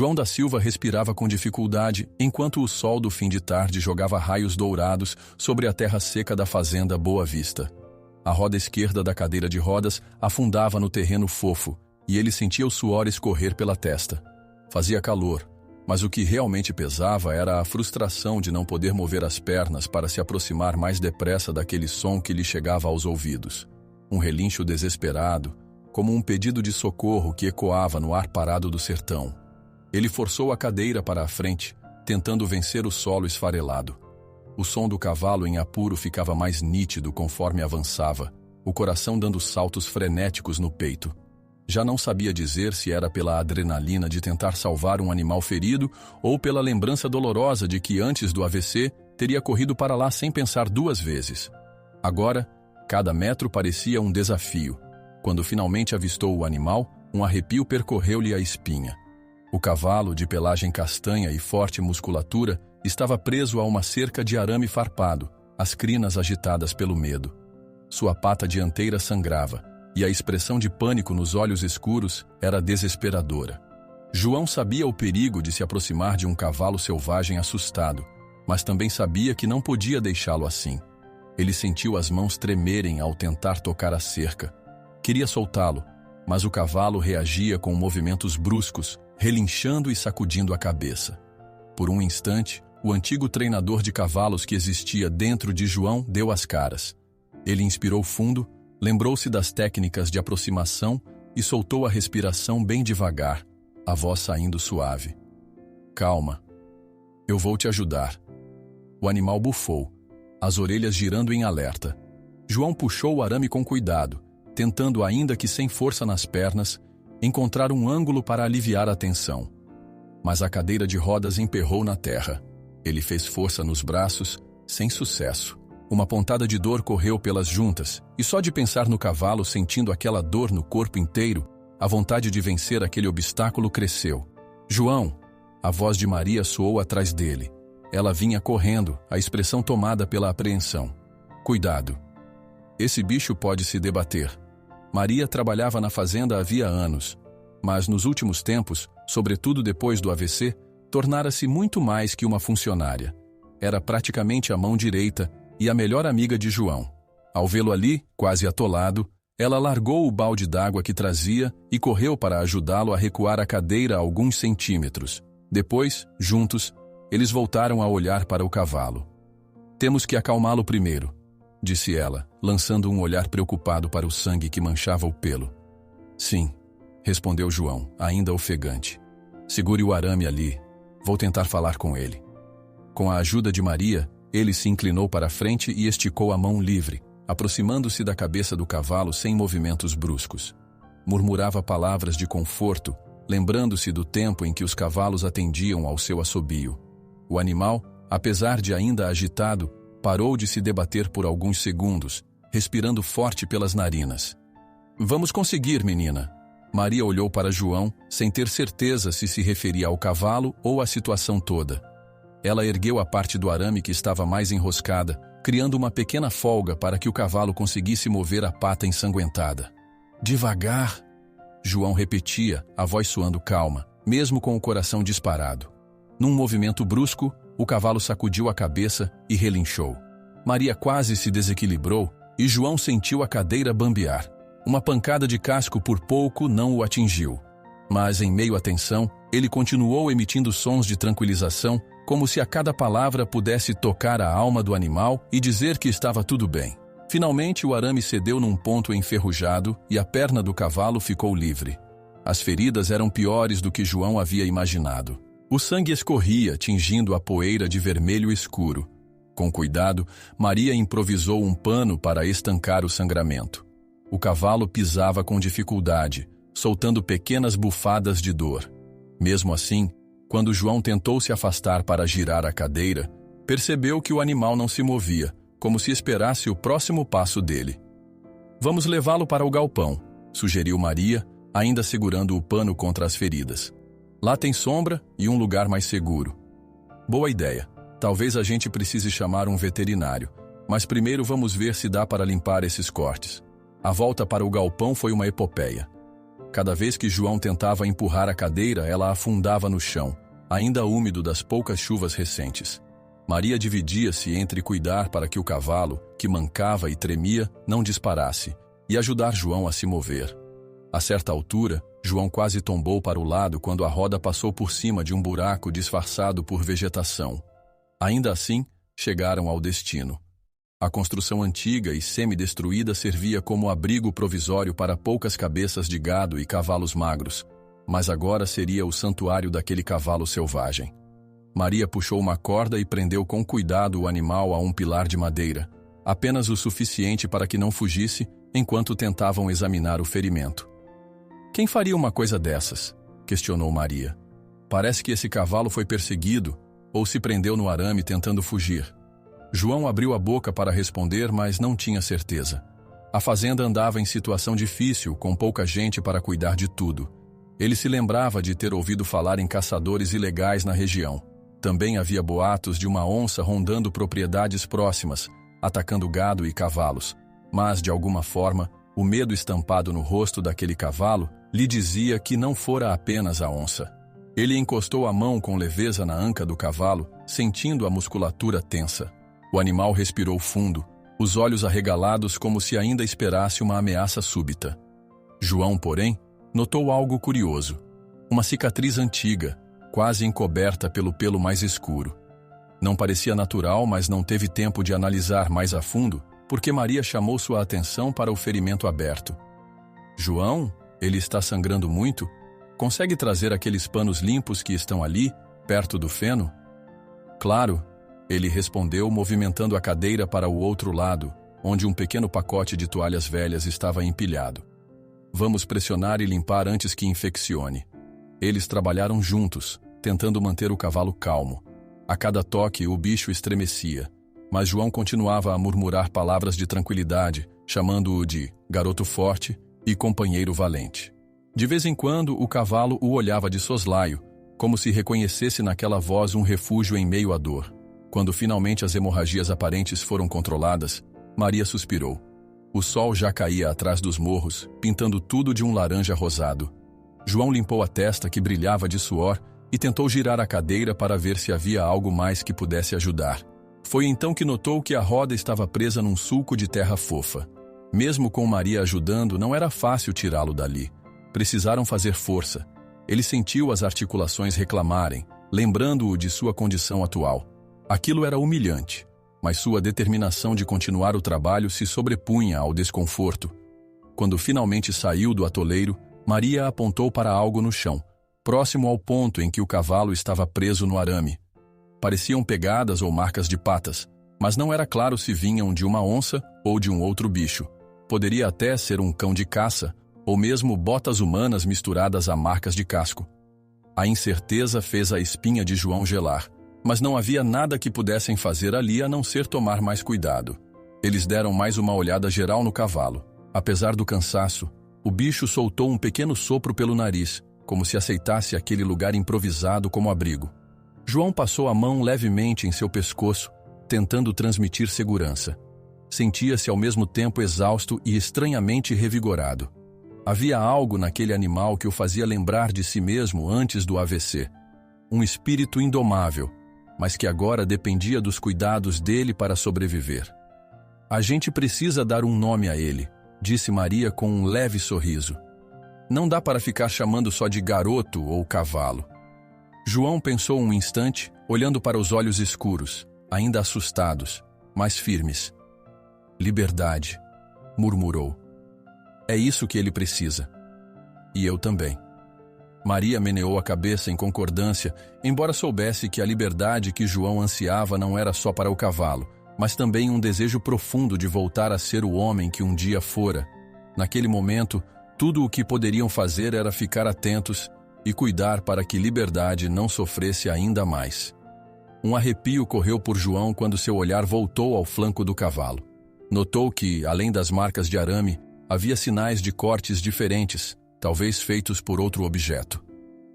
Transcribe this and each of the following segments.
João da Silva respirava com dificuldade, enquanto o sol do fim de tarde jogava raios dourados sobre a terra seca da fazenda Boa Vista. A roda esquerda da cadeira de rodas afundava no terreno fofo, e ele sentia o suor escorrer pela testa. Fazia calor, mas o que realmente pesava era a frustração de não poder mover as pernas para se aproximar mais depressa daquele som que lhe chegava aos ouvidos. Um relincho desesperado, como um pedido de socorro que ecoava no ar parado do sertão. Ele forçou a cadeira para a frente, tentando vencer o solo esfarelado. O som do cavalo em apuro ficava mais nítido conforme avançava, o coração dando saltos frenéticos no peito. Já não sabia dizer se era pela adrenalina de tentar salvar um animal ferido ou pela lembrança dolorosa de que antes do AVC teria corrido para lá sem pensar duas vezes. Agora, cada metro parecia um desafio. Quando finalmente avistou o animal, um arrepio percorreu-lhe a espinha. O cavalo, de pelagem castanha e forte musculatura, estava preso a uma cerca de arame farpado, as crinas agitadas pelo medo. Sua pata dianteira sangrava, e a expressão de pânico nos olhos escuros era desesperadora. João sabia o perigo de se aproximar de um cavalo selvagem assustado, mas também sabia que não podia deixá-lo assim. Ele sentiu as mãos tremerem ao tentar tocar a cerca. Queria soltá-lo, mas o cavalo reagia com movimentos bruscos, relinchando e sacudindo a cabeça. Por um instante, o antigo treinador de cavalos que existia dentro de João deu as caras. Ele inspirou fundo, lembrou-se das técnicas de aproximação e soltou a respiração bem devagar, a voz saindo suave. Calma. Eu vou te ajudar. O animal bufou, as orelhas girando em alerta. João puxou o arame com cuidado, tentando, ainda que sem força nas pernas, encontrar um ângulo para aliviar a tensão. Mas a cadeira de rodas emperrou na terra. Ele fez força nos braços, sem sucesso. Uma pontada de dor correu pelas juntas, e só de pensar no cavalo sentindo aquela dor no corpo inteiro, a vontade de vencer aquele obstáculo cresceu. João! A voz de Maria soou atrás dele. Ela vinha correndo, a expressão tomada pela apreensão. Cuidado. Esse bicho pode se debater. Maria trabalhava na fazenda havia anos, mas nos últimos tempos, sobretudo depois do AVC, tornara-se muito mais que uma funcionária. Era praticamente a mão direita e a melhor amiga de João. Ao vê-lo ali, quase atolado, ela largou o balde d'água que trazia e correu para ajudá-lo a recuar a cadeira alguns centímetros. Depois, juntos, eles voltaram a olhar para o cavalo. Temos que acalmá-lo primeiro, disse ela, lançando um olhar preocupado para o sangue que manchava o pelo. Sim, respondeu João, ainda ofegante. Segure o arame ali. Vou tentar falar com ele. Com a ajuda de Maria, ele se inclinou para a frente e esticou a mão livre, aproximando-se da cabeça do cavalo sem movimentos bruscos. Murmurava palavras de conforto, lembrando-se do tempo em que os cavalos atendiam ao seu assobio. O animal, apesar de ainda agitado, parou de se debater por alguns segundos, respirando forte pelas narinas. Vamos conseguir, menina. Maria olhou para João, sem ter certeza se referia ao cavalo ou à situação toda. Ela ergueu a parte do arame que estava mais enroscada, criando uma pequena folga para que o cavalo conseguisse mover a pata ensanguentada. Devagar, João repetia, a voz soando calma, mesmo com o coração disparado. Num movimento brusco, o cavalo sacudiu a cabeça e relinchou. Maria quase se desequilibrou e João sentiu a cadeira bambear. Uma pancada de casco por pouco não o atingiu. Mas, em meio à tensão, ele continuou emitindo sons de tranquilização, como se a cada palavra pudesse tocar a alma do animal e dizer que estava tudo bem. Finalmente, o arame cedeu num ponto enferrujado e a perna do cavalo ficou livre. As feridas eram piores do que João havia imaginado. O sangue escorria, tingindo a poeira de vermelho escuro. Com cuidado, Maria improvisou um pano para estancar o sangramento. O cavalo pisava com dificuldade, soltando pequenas bufadas de dor. Mesmo assim, quando João tentou se afastar para girar a cadeira, percebeu que o animal não se movia, como se esperasse o próximo passo dele. Vamos levá-lo para o galpão, sugeriu Maria, ainda segurando o pano contra as feridas. Lá tem sombra e um lugar mais seguro. Boa ideia. Talvez a gente precise chamar um veterinário, mas primeiro vamos ver se dá para limpar esses cortes. A volta para o galpão foi uma epopeia. Cada vez que João tentava empurrar a cadeira, ela afundava no chão, ainda úmido das poucas chuvas recentes. Maria dividia-se entre cuidar para que o cavalo, que mancava e tremia, não disparasse, e ajudar João a se mover. A certa altura, João quase tombou para o lado quando a roda passou por cima de um buraco disfarçado por vegetação. Ainda assim, chegaram ao destino. A construção antiga e semi-destruída servia como abrigo provisório para poucas cabeças de gado e cavalos magros, mas agora seria o santuário daquele cavalo selvagem. Maria puxou uma corda e prendeu com cuidado o animal a um pilar de madeira, apenas o suficiente para que não fugisse enquanto tentavam examinar o ferimento. Quem faria uma coisa dessas? Questionou Maria. Parece que esse cavalo foi perseguido ou se prendeu no arame tentando fugir. João abriu a boca para responder, mas não tinha certeza. A fazenda andava em situação difícil, com pouca gente para cuidar de tudo. Ele se lembrava de ter ouvido falar em caçadores ilegais na região. Também havia boatos de uma onça rondando propriedades próximas, atacando gado e cavalos. Mas, de alguma forma, o medo estampado no rosto daquele cavalo lhe dizia que não fora apenas a onça. Ele encostou a mão com leveza na anca do cavalo, sentindo a musculatura tensa. O animal respirou fundo, os olhos arregalados como se ainda esperasse uma ameaça súbita. João, porém, notou algo curioso. Uma cicatriz antiga, quase encoberta pelo pelo mais escuro. Não parecia natural, mas não teve tempo de analisar mais a fundo, porque Maria chamou sua atenção para o ferimento aberto. João, ele está sangrando muito? Consegue trazer aqueles panos limpos que estão ali, perto do feno? Claro, ele respondeu, movimentando a cadeira para o outro lado, onde um pequeno pacote de toalhas velhas estava empilhado. Vamos pressionar e limpar antes que infeccione. Eles trabalharam juntos, tentando manter o cavalo calmo. A cada toque, o bicho estremecia, mas João continuava a murmurar palavras de tranquilidade, chamando-o de garoto forte e companheiro valente. De vez em quando, o cavalo o olhava de soslaio, como se reconhecesse naquela voz um refúgio em meio à dor. Quando finalmente as hemorragias aparentes foram controladas, Maria suspirou. O sol já caía atrás dos morros, pintando tudo de um laranja rosado. João limpou a testa que brilhava de suor e tentou girar a cadeira para ver se havia algo mais que pudesse ajudar. Foi então que notou que a roda estava presa num sulco de terra fofa. Mesmo com Maria ajudando, não era fácil tirá-lo dali. Precisaram fazer força. Ele sentiu as articulações reclamarem, lembrando-o de sua condição atual. Aquilo era humilhante, mas sua determinação de continuar o trabalho se sobrepunha ao desconforto. Quando finalmente saiu do atoleiro, Maria apontou para algo no chão, próximo ao ponto em que o cavalo estava preso no arame. Pareciam pegadas ou marcas de patas, mas não era claro se vinham de uma onça ou de um outro bicho. Poderia até ser um cão de caça, ou mesmo botas humanas misturadas a marcas de casco. A incerteza fez a espinha de João gelar, mas não havia nada que pudessem fazer ali a não ser tomar mais cuidado. Eles deram mais uma olhada geral no cavalo. Apesar do cansaço, o bicho soltou um pequeno sopro pelo nariz, como se aceitasse aquele lugar improvisado como abrigo. João passou a mão levemente em seu pescoço, tentando transmitir segurança. Sentia-se ao mesmo tempo exausto e estranhamente revigorado. Havia algo naquele animal que o fazia lembrar de si mesmo antes do AVC. Um espírito indomável, mas que agora dependia dos cuidados dele para sobreviver. A gente precisa dar um nome a ele, disse Maria com um leve sorriso. Não dá para ficar chamando só de garoto ou cavalo. João pensou um instante, olhando para os olhos escuros, ainda assustados, mas firmes. Liberdade, murmurou. É isso que ele precisa. E eu também. Maria meneou a cabeça em concordância, embora soubesse que a liberdade que João ansiava não era só para o cavalo, mas também um desejo profundo de voltar a ser o homem que um dia fora. Naquele momento, tudo o que poderiam fazer era ficar atentos e cuidar para que Liberdade não sofresse ainda mais. Um arrepio correu por João quando seu olhar voltou ao flanco do cavalo. Notou que, além das marcas de arame, havia sinais de cortes diferentes, talvez feitos por outro objeto.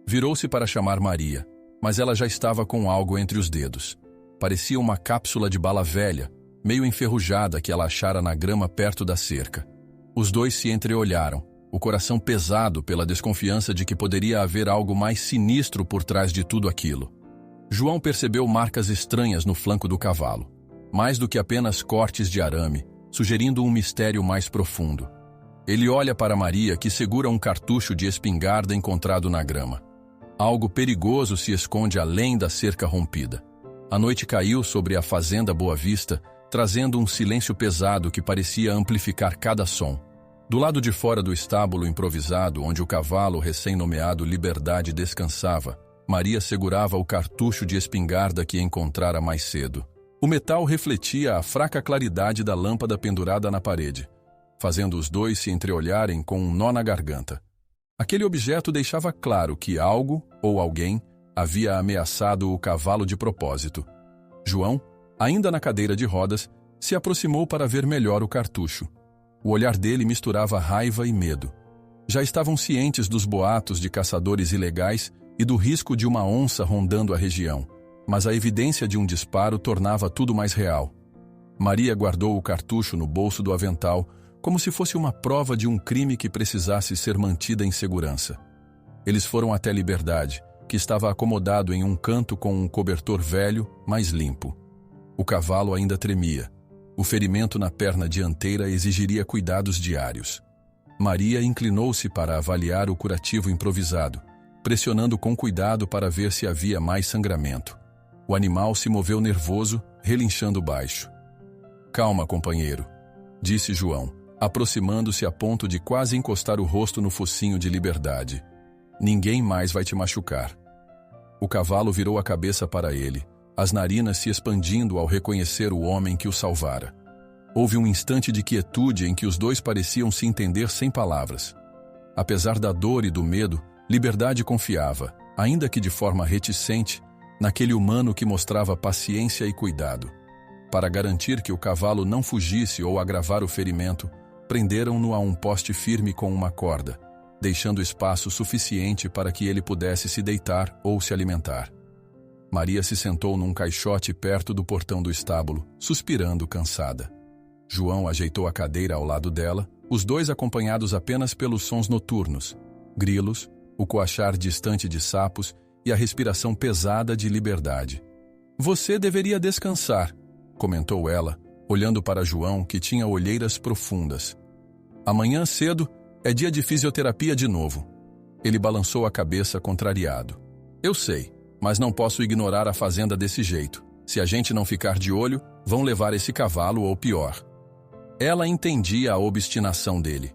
Virou-se para chamar Maria, mas ela já estava com algo entre os dedos. Parecia uma cápsula de bala velha, meio enferrujada que ela achara na grama perto da cerca. Os dois se entreolharam, o coração pesado pela desconfiança de que poderia haver algo mais sinistro por trás de tudo aquilo. João percebeu marcas estranhas no flanco do cavalo, mais do que apenas cortes de arame, sugerindo um mistério mais profundo. Ele olha para Maria, que segura um cartucho de espingarda encontrado na grama. Algo perigoso se esconde além da cerca rompida. A noite caiu sobre a fazenda Boa Vista, trazendo um silêncio pesado que parecia amplificar cada som. Do lado de fora do estábulo improvisado, onde o cavalo recém-nomeado Liberdade descansava, Maria segurava o cartucho de espingarda que encontrara mais cedo. O metal refletia a fraca claridade da lâmpada pendurada na parede, fazendo os dois se entreolharem com um nó na garganta. Aquele objeto deixava claro que algo, ou alguém, havia ameaçado o cavalo de propósito. João, ainda na cadeira de rodas, se aproximou para ver melhor o cartucho. O olhar dele misturava raiva e medo. Já estavam cientes dos boatos de caçadores ilegais e do risco de uma onça rondando a região, mas a evidência de um disparo tornava tudo mais real. Maria guardou o cartucho no bolso do avental, como se fosse uma prova de um crime que precisasse ser mantida em segurança. Eles foram até Liberdade, que estava acomodado em um canto com um cobertor velho, mas limpo. O cavalo ainda tremia. O ferimento na perna dianteira exigiria cuidados diários. Maria inclinou-se para avaliar o curativo improvisado, pressionando com cuidado para ver se havia mais sangramento. O animal se moveu nervoso, relinchando baixo. "Calma, companheiro", disse João, aproximando-se a ponto de quase encostar o rosto no focinho de Liberdade. "Ninguém mais vai te machucar." O cavalo virou a cabeça para ele, as narinas se expandindo ao reconhecer o homem que o salvara. Houve um instante de quietude em que os dois pareciam se entender sem palavras. Apesar da dor e do medo, Liberdade confiava, ainda que de forma reticente, naquele humano que mostrava paciência e cuidado. Para garantir que o cavalo não fugisse ou agravar o ferimento, prenderam-no a um poste firme com uma corda, deixando espaço suficiente para que ele pudesse se deitar ou se alimentar. Maria se sentou num caixote perto do portão do estábulo, suspirando cansada. João ajeitou a cadeira ao lado dela, os dois acompanhados apenas pelos sons noturnos, grilos, o coachar distante de sapos e a respiração pesada de Liberdade. "Você deveria descansar", comentou ela, olhando para João, que tinha olheiras profundas. "Amanhã cedo é dia de fisioterapia de novo." Ele balançou a cabeça contrariado. "Eu sei, mas não posso ignorar a fazenda desse jeito. Se a gente não ficar de olho, vão levar esse cavalo ou pior." Ela entendia a obstinação dele.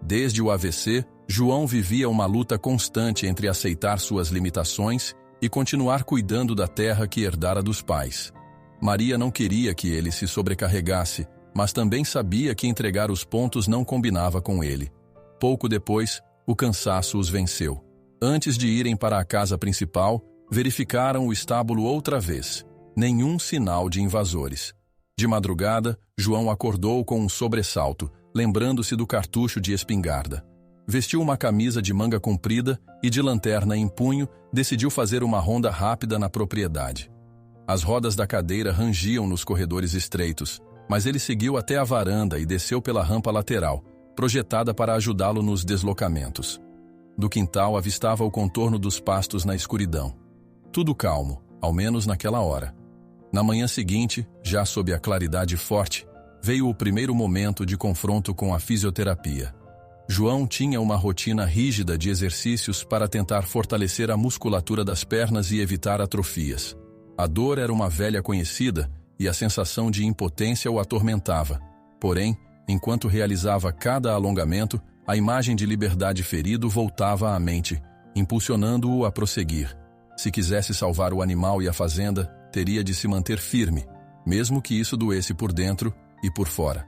Desde o AVC, João vivia uma luta constante entre aceitar suas limitações e continuar cuidando da terra que herdara dos pais. Maria não queria que ele se sobrecarregasse, mas também sabia que entregar os pontos não combinava com ele. Pouco depois, o cansaço os venceu. Antes de irem para a casa principal, verificaram o estábulo outra vez. Nenhum sinal de invasores. De madrugada, João acordou com um sobressalto, lembrando-se do cartucho de espingarda. Vestiu uma camisa de manga comprida e, de lanterna em punho, decidiu fazer uma ronda rápida na propriedade. As rodas da cadeira rangiam nos corredores estreitos, mas ele seguiu até a varanda e desceu pela rampa lateral, projetada para ajudá-lo nos deslocamentos. Do quintal avistava o contorno dos pastos na escuridão. Tudo calmo, ao menos naquela hora. Na manhã seguinte, já sob a claridade forte, veio o primeiro momento de confronto com a fisioterapia. João tinha uma rotina rígida de exercícios para tentar fortalecer a musculatura das pernas e evitar atrofias. A dor era uma velha conhecida e a sensação de impotência o atormentava. Porém, enquanto realizava cada alongamento, a imagem de Liberdade ferido voltava à mente, impulsionando-o a prosseguir. Se quisesse salvar o animal e a fazenda, teria de se manter firme, mesmo que isso doesse por dentro e por fora.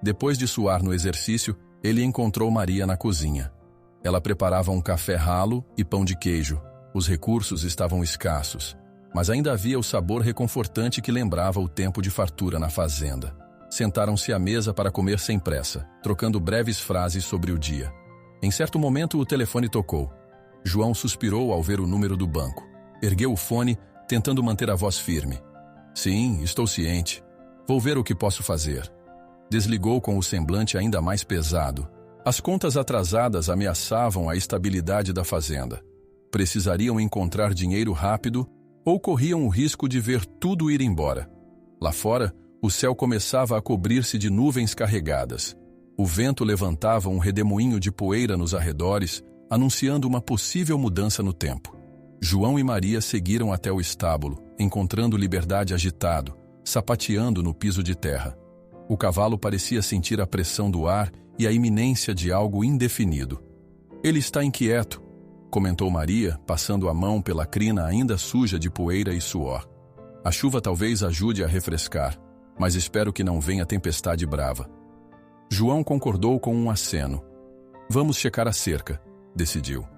Depois de suar no exercício, ele encontrou Maria na cozinha. Ela preparava um café ralo e pão de queijo. Os recursos estavam escassos, mas ainda havia o sabor reconfortante que lembrava o tempo de fartura na fazenda. Sentaram-se à mesa para comer sem pressa, trocando breves frases sobre o dia. Em certo momento, o telefone tocou. João suspirou ao ver o número do banco. Ergueu o fone, tentando manter a voz firme. "Sim, estou ciente. Vou ver o que posso fazer." Desligou com o semblante ainda mais pesado. As contas atrasadas ameaçavam a estabilidade da fazenda. Precisariam encontrar dinheiro rápido ou corriam o risco de ver tudo ir embora. Lá fora, o céu começava a cobrir-se de nuvens carregadas. O vento levantava um redemoinho de poeira nos arredores, anunciando uma possível mudança no tempo. João e Maria seguiram até o estábulo, encontrando Liberdade agitado, sapateando no piso de terra. O cavalo parecia sentir a pressão do ar e a iminência de algo indefinido. Ele está inquieto, comentou Maria, passando a mão pela crina ainda suja de poeira e suor. A chuva talvez ajude a refrescar, mas espero que não venha tempestade brava. João concordou com um aceno. Vamos checar a cerca, decidiu.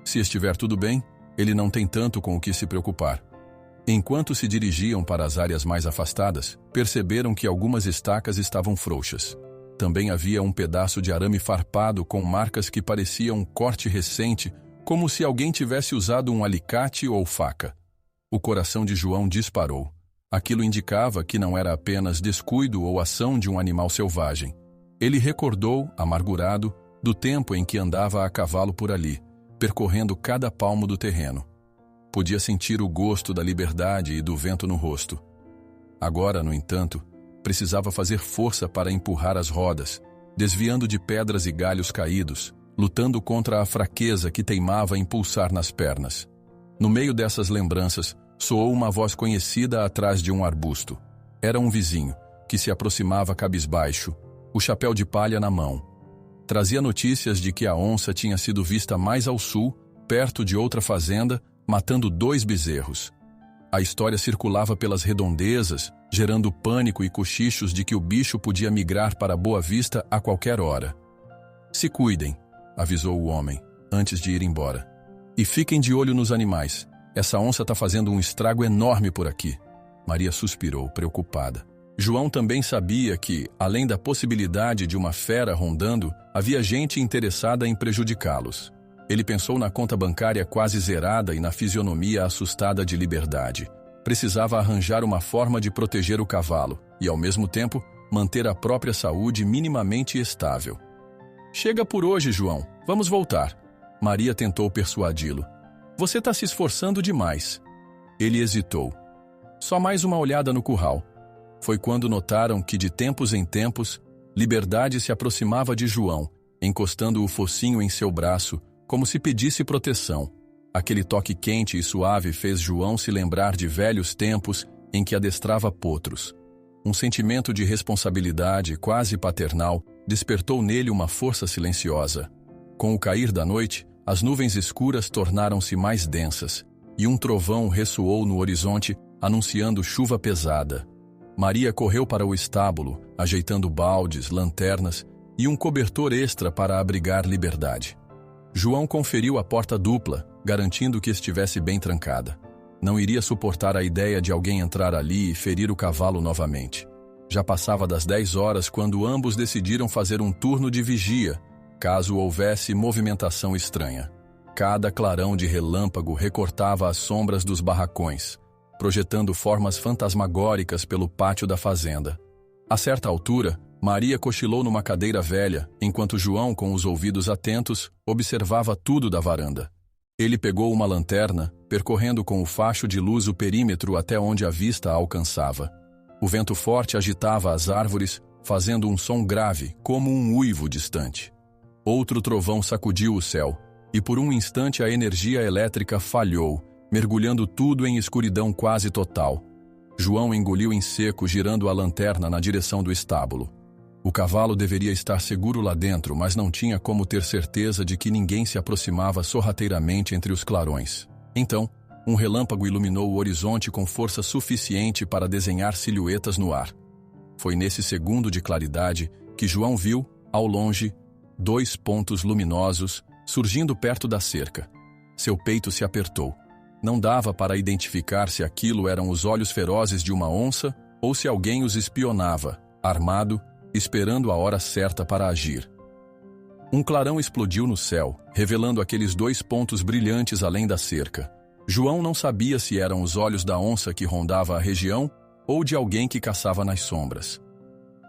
Se estiver tudo bem, ele não tem tanto com o que se preocupar. Enquanto se dirigiam para as áreas mais afastadas, perceberam que algumas estacas estavam frouxas. Também havia um pedaço de arame farpado com marcas que pareciam um corte recente, como se alguém tivesse usado um alicate ou faca. O coração de João disparou. Aquilo indicava que não era apenas descuido ou ação de um animal selvagem. Ele recordou, amargurado, do tempo em que andava a cavalo por ali, percorrendo cada palmo do terreno. Podia sentir o gosto da liberdade e do vento no rosto. Agora, no entanto, precisava fazer força para empurrar as rodas, desviando de pedras e galhos caídos, lutando contra a fraqueza que teimava em pulsar nas pernas. No meio dessas lembranças, soou uma voz conhecida atrás de um arbusto. Era um vizinho, que se aproximava cabisbaixo, o chapéu de palha na mão. Trazia notícias de que a onça tinha sido vista mais ao sul, perto de outra fazenda, matando 2 bezerros. A história circulava pelas redondezas, gerando pânico e cochichos de que o bicho podia migrar para Boa Vista a qualquer hora. Se cuidem, avisou o homem, antes de ir embora. E fiquem de olho nos animais. Essa onça está fazendo um estrago enorme por aqui. Maria suspirou, preocupada. João também sabia que, além da possibilidade de uma fera rondando, havia gente interessada em prejudicá-los. Ele pensou na conta bancária quase zerada e na fisionomia assustada de Liberdade. Precisava arranjar uma forma de proteger o cavalo e, ao mesmo tempo, manter a própria saúde minimamente estável. Chega por hoje, João. Vamos voltar. Maria tentou persuadi-lo. Você está se esforçando demais. Ele hesitou. Só mais uma olhada no curral. Foi quando notaram que, de tempos em tempos, Liberdade se aproximava de João, encostando o focinho em seu braço, como se pedisse proteção. Aquele toque quente e suave fez João se lembrar de velhos tempos em que adestrava potros. Um sentimento de responsabilidade, quase paternal, despertou nele uma força silenciosa. Com o cair da noite, as nuvens escuras tornaram-se mais densas, e um trovão ressoou no horizonte, anunciando chuva pesada. Maria correu para o estábulo, ajeitando baldes, lanternas e um cobertor extra para abrigar Liberdade. João conferiu a porta dupla, garantindo que estivesse bem trancada. Não iria suportar a ideia de alguém entrar ali e ferir o cavalo novamente. Já passava das 10 horas quando ambos decidiram fazer um turno de vigia, caso houvesse movimentação estranha. Cada clarão de relâmpago recortava as sombras dos barracões, projetando formas fantasmagóricas pelo pátio da fazenda. A certa altura, Maria cochilou numa cadeira velha, enquanto João, com os ouvidos atentos, observava tudo da varanda. Ele pegou uma lanterna, percorrendo com o facho de luz o perímetro até onde a vista alcançava. O vento forte agitava as árvores, fazendo um som grave, como um uivo distante. Outro trovão sacudiu o céu, e por um instante a energia elétrica falhou, mergulhando tudo em escuridão quase total. João engoliu em seco, girando a lanterna na direção do estábulo. O cavalo deveria estar seguro lá dentro, mas não tinha como ter certeza de que ninguém se aproximava sorrateiramente entre os clarões. Então, um relâmpago iluminou o horizonte com força suficiente para desenhar silhuetas no ar. Foi nesse segundo de claridade que João viu, ao longe, 2 pontos luminosos surgindo perto da cerca. Seu peito se apertou. Não dava para identificar se aquilo eram os olhos ferozes de uma onça ou se alguém os espionava, armado, esperando a hora certa para agir. Um clarão explodiu no céu, revelando aqueles 2 pontos brilhantes além da cerca. João não sabia se eram os olhos da onça que rondava a região ou de alguém que caçava nas sombras.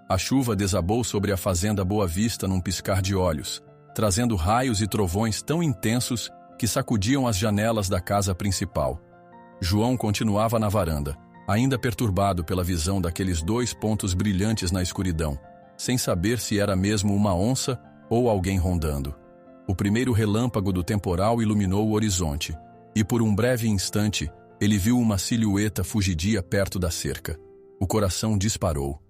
A chuva desabou sobre a fazenda Boa Vista num piscar de olhos, trazendo raios e trovões tão intensos que sacudiam as janelas da casa principal. João continuava na varanda, ainda perturbado pela visão daqueles 2 pontos brilhantes na escuridão, sem saber se era mesmo uma onça ou alguém rondando. O primeiro relâmpago do temporal iluminou o horizonte, e por um breve instante ele viu uma silhueta fugidia perto da cerca. O coração disparou.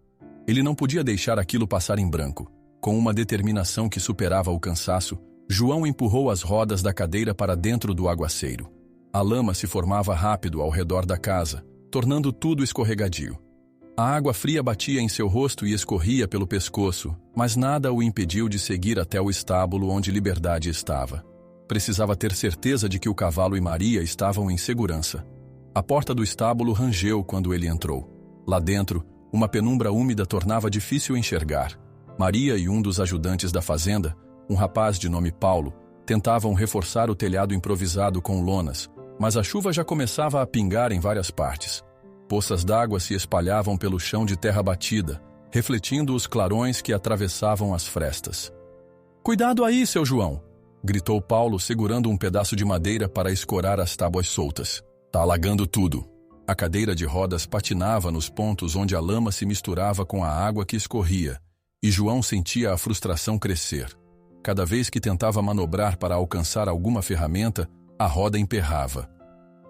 Ele não podia deixar aquilo passar em branco. Com uma determinação que superava o cansaço, João empurrou as rodas da cadeira para dentro do aguaceiro. A lama se formava rápido ao redor da casa, tornando tudo escorregadio. A água fria batia em seu rosto e escorria pelo pescoço, mas nada o impediu de seguir até o estábulo onde Liberdade estava. Precisava ter certeza de que o cavalo e Maria estavam em segurança. A porta do estábulo rangeu quando ele entrou. Lá dentro, uma penumbra úmida tornava difícil enxergar. Maria e um dos ajudantes da fazenda, um rapaz de nome Paulo, tentavam reforçar o telhado improvisado com lonas, mas a chuva já começava a pingar em várias partes. Poças d'água se espalhavam pelo chão de terra batida, refletindo os clarões que atravessavam as frestas. "Cuidado aí, seu João!" gritou Paulo, segurando um pedaço de madeira para escorar as tábuas soltas. "Tá alagando tudo." A cadeira de rodas patinava nos pontos onde a lama se misturava com a água que escorria, e João sentia a frustração crescer. Cada vez que tentava manobrar para alcançar alguma ferramenta, a roda emperrava.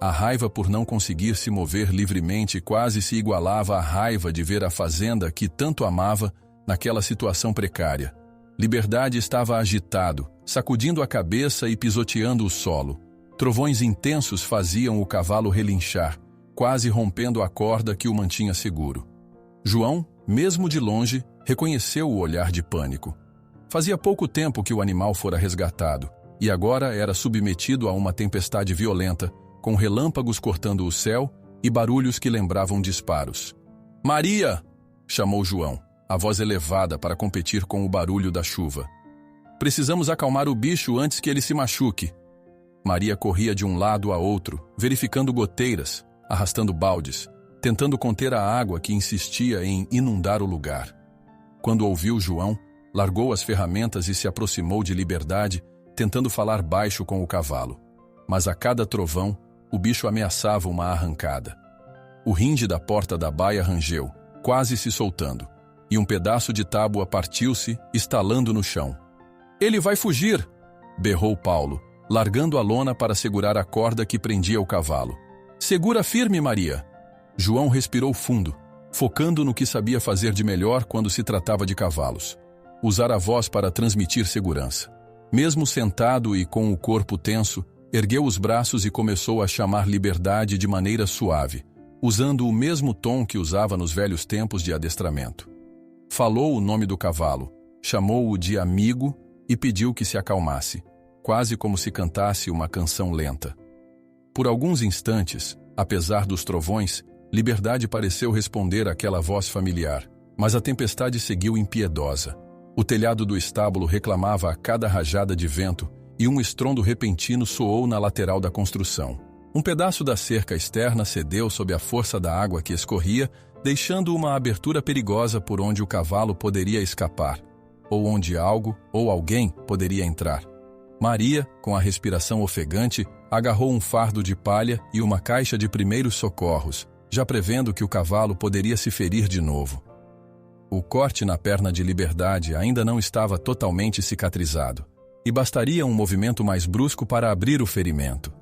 A raiva por não conseguir se mover livremente quase se igualava à raiva de ver a fazenda que tanto amava naquela situação precária. Liberdade estava agitado, sacudindo a cabeça e pisoteando o solo. Trovões intensos faziam o cavalo relinchar, quase rompendo a corda que o mantinha seguro. João, mesmo de longe, reconheceu o olhar de pânico. Fazia pouco tempo que o animal fora resgatado, e agora era submetido a uma tempestade violenta, com relâmpagos cortando o céu e barulhos que lembravam disparos. "Maria!" chamou João, a voz elevada para competir com o barulho da chuva. "Precisamos acalmar o bicho antes que ele se machuque." Maria corria de um lado a outro, verificando goteiras, arrastando baldes, tentando conter a água que insistia em inundar o lugar. Quando ouviu João, largou as ferramentas e se aproximou de Liberdade, tentando falar baixo com o cavalo. Mas a cada trovão, o bicho ameaçava uma arrancada. O rinde da porta da baia rangeu, quase se soltando, e um pedaço de tábua partiu-se, estalando no chão. "Ele vai fugir!" berrou Paulo, largando a lona para segurar a corda que prendia o cavalo. "Segura firme, Maria!" João respirou fundo, focando no que sabia fazer de melhor quando se tratava de cavalos: usar a voz para transmitir segurança. Mesmo sentado e com o corpo tenso, ergueu os braços e começou a chamar Liberdade de maneira suave, usando o mesmo tom que usava nos velhos tempos de adestramento. Falou o nome do cavalo, chamou-o de amigo e pediu que se acalmasse, quase como se cantasse uma canção lenta. Por alguns instantes, apesar dos trovões, Liberdade pareceu responder àquela voz familiar, mas a tempestade seguiu impiedosa. O telhado do estábulo reclamava a cada rajada de vento e um estrondo repentino soou na lateral da construção. Um pedaço da cerca externa cedeu sob a força da água que escorria, deixando uma abertura perigosa por onde o cavalo poderia escapar, ou onde algo ou alguém poderia entrar. Maria, com a respiração ofegante, agarrou um fardo de palha e uma caixa de primeiros socorros, já prevendo que o cavalo poderia se ferir de novo. O corte na perna de Liberdade ainda não estava totalmente cicatrizado, e bastaria um movimento mais brusco para abrir o ferimento.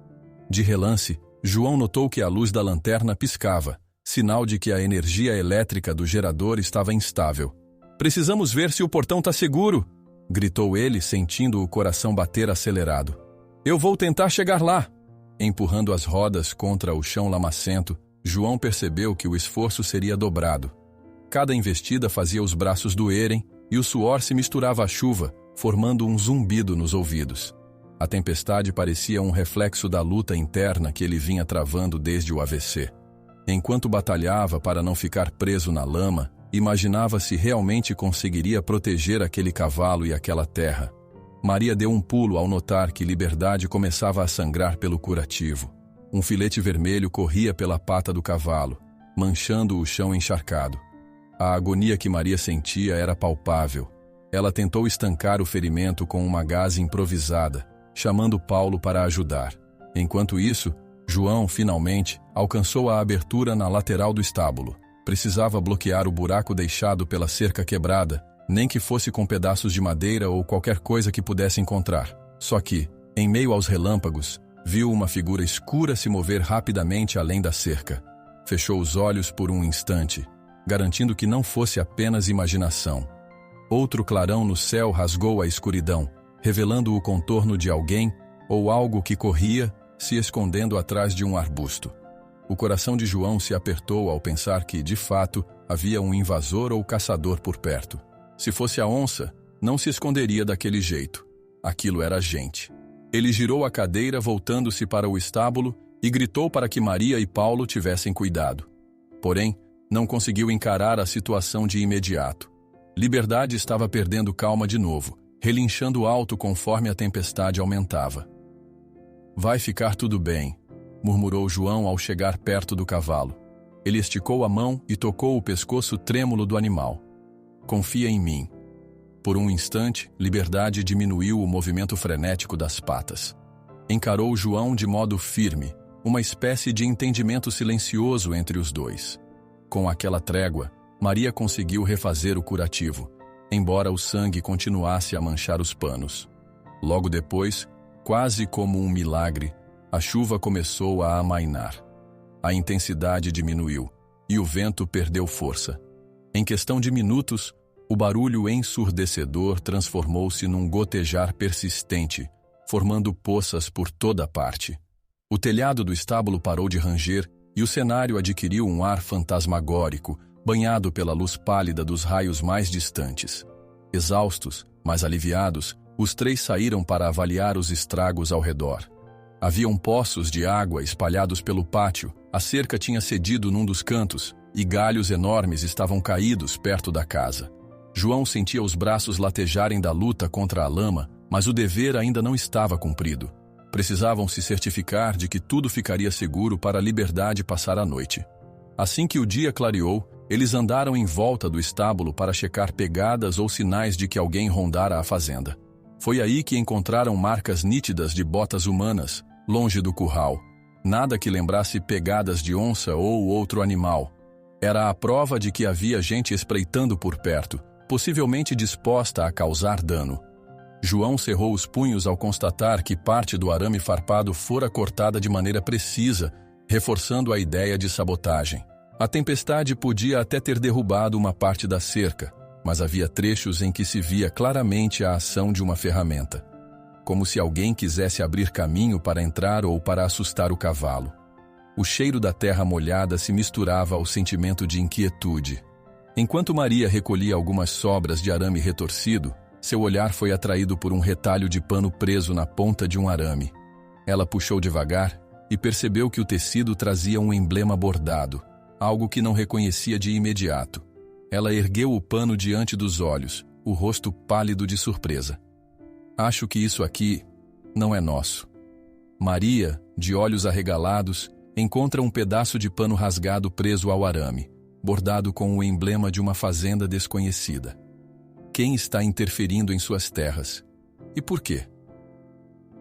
De relance, João notou que a luz da lanterna piscava, sinal de que a energia elétrica do gerador estava instável. "Precisamos ver se o portão está seguro!" gritou ele, sentindo o coração bater acelerado. "Eu vou tentar chegar lá!" Empurrando as rodas contra o chão lamacento, João percebeu que o esforço seria dobrado. Cada investida fazia os braços doerem e o suor se misturava à chuva, formando um zumbido nos ouvidos. A tempestade parecia um reflexo da luta interna que ele vinha travando desde o AVC. Enquanto batalhava para não ficar preso na lama, imaginava se realmente conseguiria proteger aquele cavalo e aquela terra. Maria deu um pulo ao notar que Liberdade começava a sangrar pelo curativo. Um filete vermelho corria pela pata do cavalo, manchando o chão encharcado. A agonia que Maria sentia era palpável. Ela tentou estancar o ferimento com uma gaze improvisada, chamando Paulo para ajudar. Enquanto isso, João, finalmente, alcançou a abertura na lateral do estábulo. Precisava bloquear o buraco deixado pela cerca quebrada, nem que fosse com pedaços de madeira ou qualquer coisa que pudesse encontrar. Só que, em meio aos relâmpagos, viu uma figura escura se mover rapidamente além da cerca. Fechou os olhos por um instante, garantindo que não fosse apenas imaginação. Outro clarão no céu rasgou a escuridão, revelando o contorno de alguém ou algo que corria, se escondendo atrás de um arbusto. O coração de João se apertou ao pensar que, de fato, havia um invasor ou caçador por perto. Se fosse a onça, não se esconderia daquele jeito. Aquilo era gente. Ele girou a cadeira, voltando-se para o estábulo, e gritou para que Maria e Paulo tivessem cuidado. Porém, não conseguiu encarar a situação de imediato. Liberdade estava perdendo calma de novo, relinchando alto conforme a tempestade aumentava. "Vai ficar tudo bem", murmurou João ao chegar perto do cavalo. Ele esticou a mão e tocou o pescoço trêmulo do animal. "Confia em mim." Por um instante, Liberdade diminuiu o movimento frenético das patas. Encarou João de modo firme, uma espécie de entendimento silencioso entre os dois. Com aquela trégua, Maria conseguiu refazer o curativo, embora o sangue continuasse a manchar os panos. Logo depois, quase como um milagre, a chuva começou a amainar. A intensidade diminuiu e o vento perdeu força. Em questão de minutos, o barulho ensurdecedor transformou-se num gotejar persistente, formando poças por toda parte. O telhado do estábulo parou de ranger e o cenário adquiriu um ar fantasmagórico, banhado pela luz pálida dos raios mais distantes. Exaustos, mas aliviados, os três saíram para avaliar os estragos ao redor. Haviam poços de água espalhados pelo pátio, a cerca tinha cedido num dos cantos, e galhos enormes estavam caídos perto da casa. João sentia os braços latejarem da luta contra a lama, mas o dever ainda não estava cumprido. Precisavam se certificar de que tudo ficaria seguro para a Liberdade passar a noite. Assim que o dia clareou, eles andaram em volta do estábulo para checar pegadas ou sinais de que alguém rondara a fazenda. Foi aí que encontraram marcas nítidas de botas humanas, longe do curral. Nada que lembrasse pegadas de onça ou outro animal. Era a prova de que havia gente espreitando por perto, possivelmente disposta a causar dano. João cerrou os punhos ao constatar que parte do arame farpado fora cortada de maneira precisa, reforçando a ideia de sabotagem. A tempestade podia até ter derrubado uma parte da cerca, mas havia trechos em que se via claramente a ação de uma ferramenta, como se alguém quisesse abrir caminho para entrar ou para assustar o cavalo. O cheiro da terra molhada se misturava ao sentimento de inquietude. Enquanto Maria recolhia algumas sobras de arame retorcido, seu olhar foi atraído por um retalho de pano preso na ponta de um arame. Ela puxou devagar e percebeu que o tecido trazia um emblema bordado, algo que não reconhecia de imediato. Ela ergueu o pano diante dos olhos, o rosto pálido de surpresa. "Acho que isso aqui não é nosso." Maria, de olhos arregalados, encontra um pedaço de pano rasgado preso ao arame, bordado com o emblema de uma fazenda desconhecida. Quem está interferindo em suas terras? E por quê?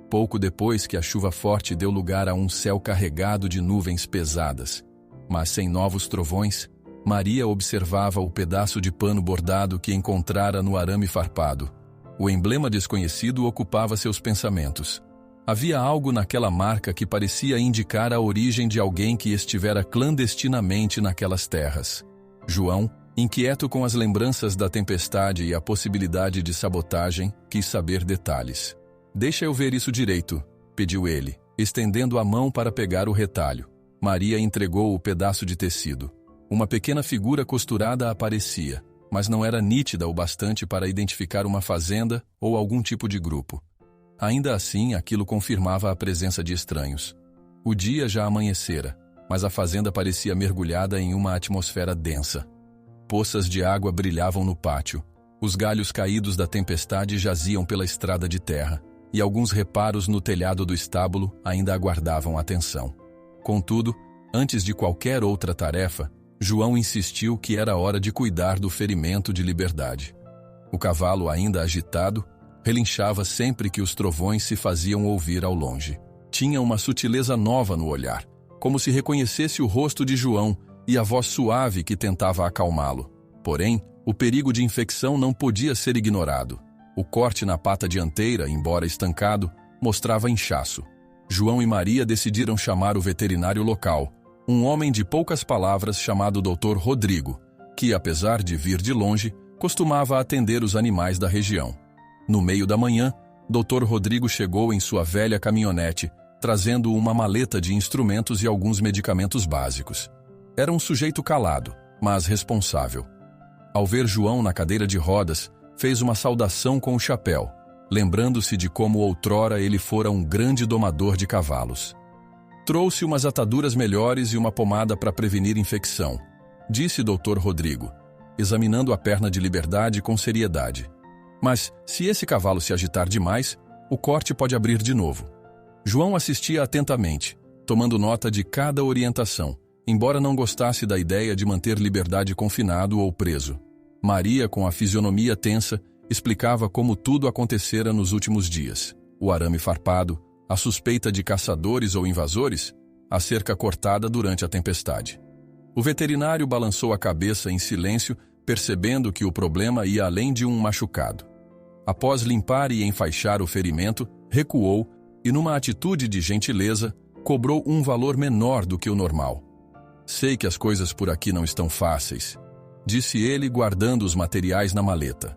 Pouco depois que a chuva forte deu lugar a um céu carregado de nuvens pesadas, mas sem novos trovões, Maria observava o pedaço de pano bordado que encontrara no arame farpado. O emblema desconhecido ocupava seus pensamentos. Havia algo naquela marca que parecia indicar a origem de alguém que estivera clandestinamente naquelas terras. João, inquieto com as lembranças da tempestade e a possibilidade de sabotagem, quis saber detalhes. "Deixa eu ver isso direito", pediu ele, estendendo a mão para pegar o retalho. Maria entregou o pedaço de tecido. Uma pequena figura costurada aparecia, mas não era nítida o bastante para identificar uma fazenda ou algum tipo de grupo. Ainda assim, aquilo confirmava a presença de estranhos. O dia já amanhecera, mas a fazenda parecia mergulhada em uma atmosfera densa. Poças de água brilhavam no pátio. Os galhos caídos da tempestade jaziam pela estrada de terra, e alguns reparos no telhado do estábulo ainda aguardavam atenção. Contudo, antes de qualquer outra tarefa, João insistiu que era hora de cuidar do ferimento de Liberdade. O cavalo, ainda agitado, relinchava sempre que os trovões se faziam ouvir ao longe. Tinha uma sutileza nova no olhar, como se reconhecesse o rosto de João e a voz suave que tentava acalmá-lo. Porém, o perigo de infecção não podia ser ignorado. O corte na pata dianteira, embora estancado, mostrava inchaço. João e Maria decidiram chamar o veterinário local, um homem de poucas palavras chamado Dr. Rodrigo, que, apesar de vir de longe, costumava atender os animais da região. No meio da manhã, Dr. Rodrigo chegou em sua velha caminhonete, trazendo uma maleta de instrumentos e alguns medicamentos básicos. Era um sujeito calado, mas responsável. Ao ver João na cadeira de rodas, fez uma saudação com o chapéu, lembrando-se de como outrora ele fora um grande domador de cavalos. Trouxe umas ataduras melhores e uma pomada para prevenir infecção, disse Dr. Rodrigo, examinando a perna de Liberdade com seriedade. Mas, se esse cavalo se agitar demais, o corte pode abrir de novo. João assistia atentamente, tomando nota de cada orientação, embora não gostasse da ideia de manter Liberdade confinado ou preso. Maria, com a fisionomia tensa, explicava como tudo acontecera nos últimos dias. O arame farpado, a suspeita de caçadores ou invasores, a cerca cortada durante a tempestade. O veterinário balançou a cabeça em silêncio, percebendo que o problema ia além de um machucado. Após limpar e enfaixar o ferimento, recuou e, numa atitude de gentileza, cobrou um valor menor do que o normal. Sei que as coisas por aqui não estão fáceis, disse ele, guardando os materiais na maleta.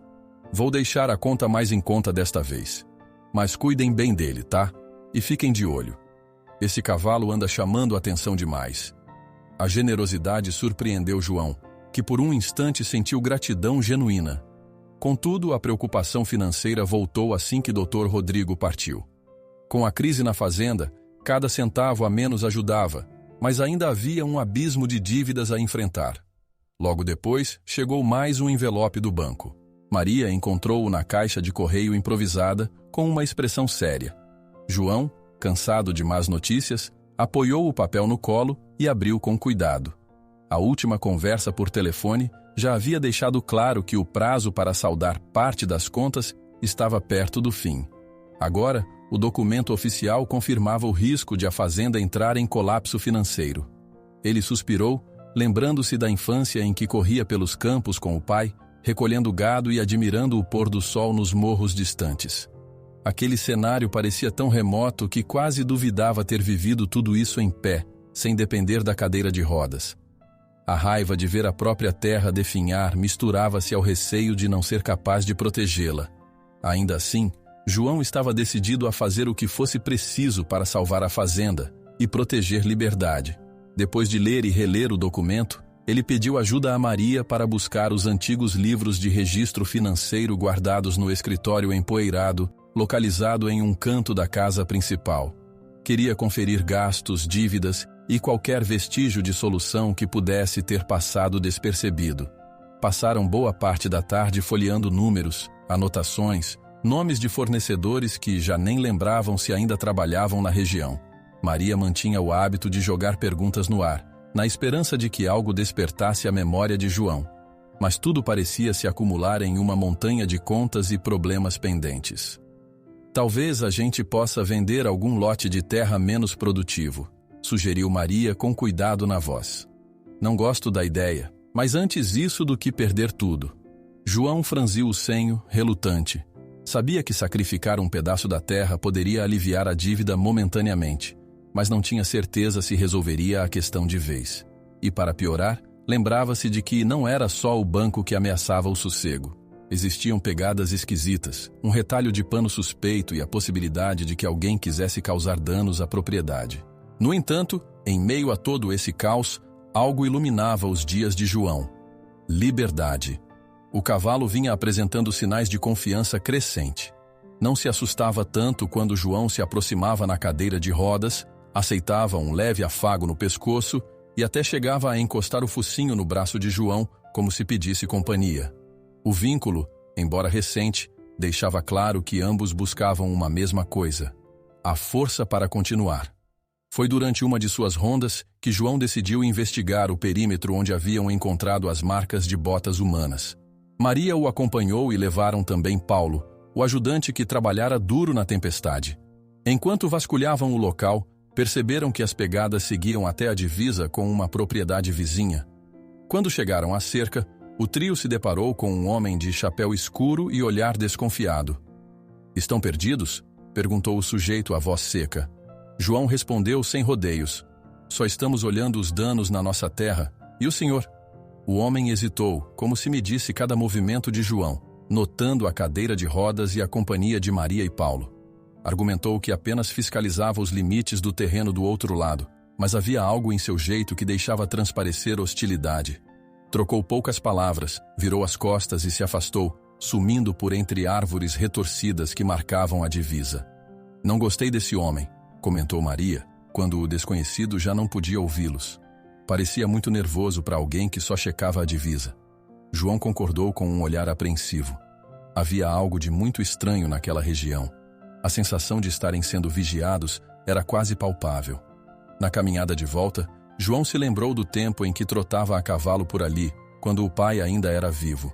Vou deixar a conta mais em conta desta vez. Mas cuidem bem dele, tá? E fiquem de olho. Esse cavalo anda chamando a atenção demais. A generosidade surpreendeu João, que por um instante sentiu gratidão genuína. Contudo, a preocupação financeira voltou assim que Dr. Rodrigo partiu. Com a crise na fazenda, cada centavo a menos ajudava, mas ainda havia um abismo de dívidas a enfrentar. Logo depois, chegou mais um envelope do banco. Maria encontrou-o na caixa de correio improvisada, com uma expressão séria. João, cansado de más notícias, apoiou o papel no colo e abriu com cuidado. A última conversa por telefone já havia deixado claro que o prazo para saldar parte das contas estava perto do fim. Agora, o documento oficial confirmava o risco de a fazenda entrar em colapso financeiro. Ele suspirou, lembrando-se da infância em que corria pelos campos com o pai, recolhendo gado e admirando o pôr do sol nos morros distantes. Aquele cenário parecia tão remoto que quase duvidava ter vivido tudo isso em pé, sem depender da cadeira de rodas. A raiva de ver a própria terra definhar misturava-se ao receio de não ser capaz de protegê-la. Ainda assim, João estava decidido a fazer o que fosse preciso para salvar a fazenda e proteger Liberdade. Depois de ler e reler o documento, ele pediu ajuda a Maria para buscar os antigos livros de registro financeiro guardados no escritório empoeirado, localizado em um canto da casa principal. Queria conferir gastos, dívidas e qualquer vestígio de solução que pudesse ter passado despercebido. Passaram boa parte da tarde folheando números, anotações, nomes de fornecedores que já nem lembravam se ainda trabalhavam na região. Maria mantinha o hábito de jogar perguntas no ar, na esperança de que algo despertasse a memória de João. Mas tudo parecia se acumular em uma montanha de contas e problemas pendentes. Talvez a gente possa vender algum lote de terra menos produtivo, sugeriu Maria com cuidado na voz. Não gosto da ideia, mas antes isso do que perder tudo. João franziu o senho, relutante. Sabia que sacrificar um pedaço da terra poderia aliviar a dívida momentaneamente, mas não tinha certeza se resolveria a questão de vez. E para piorar, lembrava-se de que não era só o banco que ameaçava o sossego. Existiam pegadas esquisitas, um retalho de pano suspeito e a possibilidade de que alguém quisesse causar danos à propriedade. No entanto, em meio a todo esse caos, algo iluminava os dias de João. Liberdade. O cavalo vinha apresentando sinais de confiança crescente. Não se assustava tanto quando João se aproximava na cadeira de rodas, aceitava um leve afago no pescoço e até chegava a encostar o focinho no braço de João, como se pedisse companhia. O vínculo, embora recente, deixava claro que ambos buscavam uma mesma coisa: a força para continuar. Foi durante uma de suas rondas que João decidiu investigar o perímetro onde haviam encontrado as marcas de botas humanas. Maria o acompanhou e levaram também Paulo, o ajudante que trabalhara duro na tempestade. Enquanto vasculhavam o local, perceberam que as pegadas seguiam até a divisa com uma propriedade vizinha. Quando chegaram à cerca, o trio se deparou com um homem de chapéu escuro e olhar desconfiado. "Estão perdidos?" perguntou o sujeito à voz seca. João respondeu sem rodeios. "Só estamos olhando os danos na nossa terra. E o senhor?" O homem hesitou, como se medisse cada movimento de João, notando a cadeira de rodas e a companhia de Maria e Paulo. Argumentou que apenas fiscalizava os limites do terreno do outro lado, mas havia algo em seu jeito que deixava transparecer hostilidade. Trocou poucas palavras, virou as costas e se afastou, sumindo por entre árvores retorcidas que marcavam a divisa. "Não gostei desse homem", comentou Maria, quando o desconhecido já não podia ouvi-los. Parecia muito nervoso para alguém que só checava a divisa. João concordou com um olhar apreensivo. Havia algo de muito estranho naquela região. A sensação de estarem sendo vigiados era quase palpável. Na caminhada de volta, João se lembrou do tempo em que trotava a cavalo por ali, quando o pai ainda era vivo.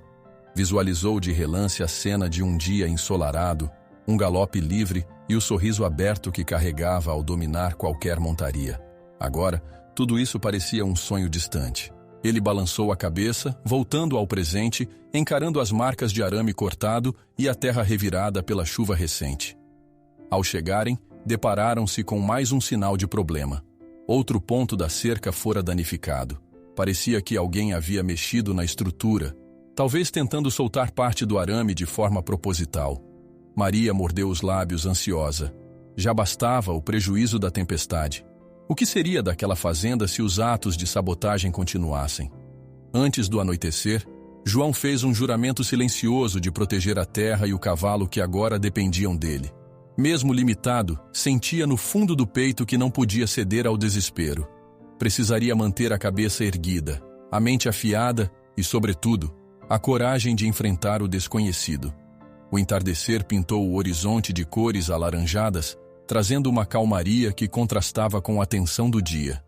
Visualizou de relance a cena de um dia ensolarado, um galope livre e o sorriso aberto que carregava ao dominar qualquer montaria. Agora, tudo isso parecia um sonho distante. Ele balançou a cabeça, voltando ao presente, encarando as marcas de arame cortado e a terra revirada pela chuva recente. Ao chegarem, depararam-se com mais um sinal de problema. Outro ponto da cerca fora danificado. Parecia que alguém havia mexido na estrutura, talvez tentando soltar parte do arame de forma proposital. Maria mordeu os lábios ansiosa. Já bastava o prejuízo da tempestade. O que seria daquela fazenda se os atos de sabotagem continuassem? Antes do anoitecer, João fez um juramento silencioso de proteger a terra e o cavalo que agora dependiam dele. Mesmo limitado, sentia no fundo do peito que não podia ceder ao desespero. Precisaria manter a cabeça erguida, a mente afiada e, sobretudo, a coragem de enfrentar o desconhecido. O entardecer pintou o horizonte de cores alaranjadas, trazendo uma calmaria que contrastava com a tensão do dia.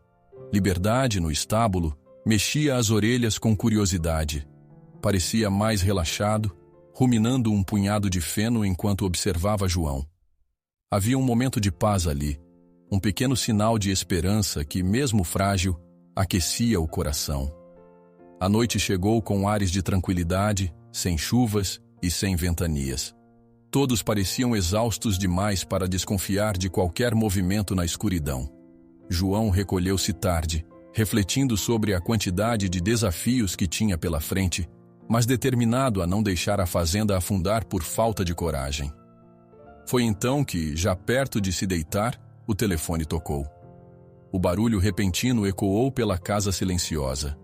Liberdade, no estábulo, mexia as orelhas com curiosidade. Parecia mais relaxado, ruminando um punhado de feno enquanto observava João. Havia um momento de paz ali, um pequeno sinal de esperança que, mesmo frágil, aquecia o coração. A noite chegou com ares de tranquilidade, sem chuvas e sem ventanias. Todos pareciam exaustos demais para desconfiar de qualquer movimento na escuridão. João recolheu-se tarde, refletindo sobre a quantidade de desafios que tinha pela frente, mas determinado a não deixar a fazenda afundar por falta de coragem. Foi então que, já perto de se deitar, o telefone tocou. O barulho repentino ecoou pela casa silenciosa.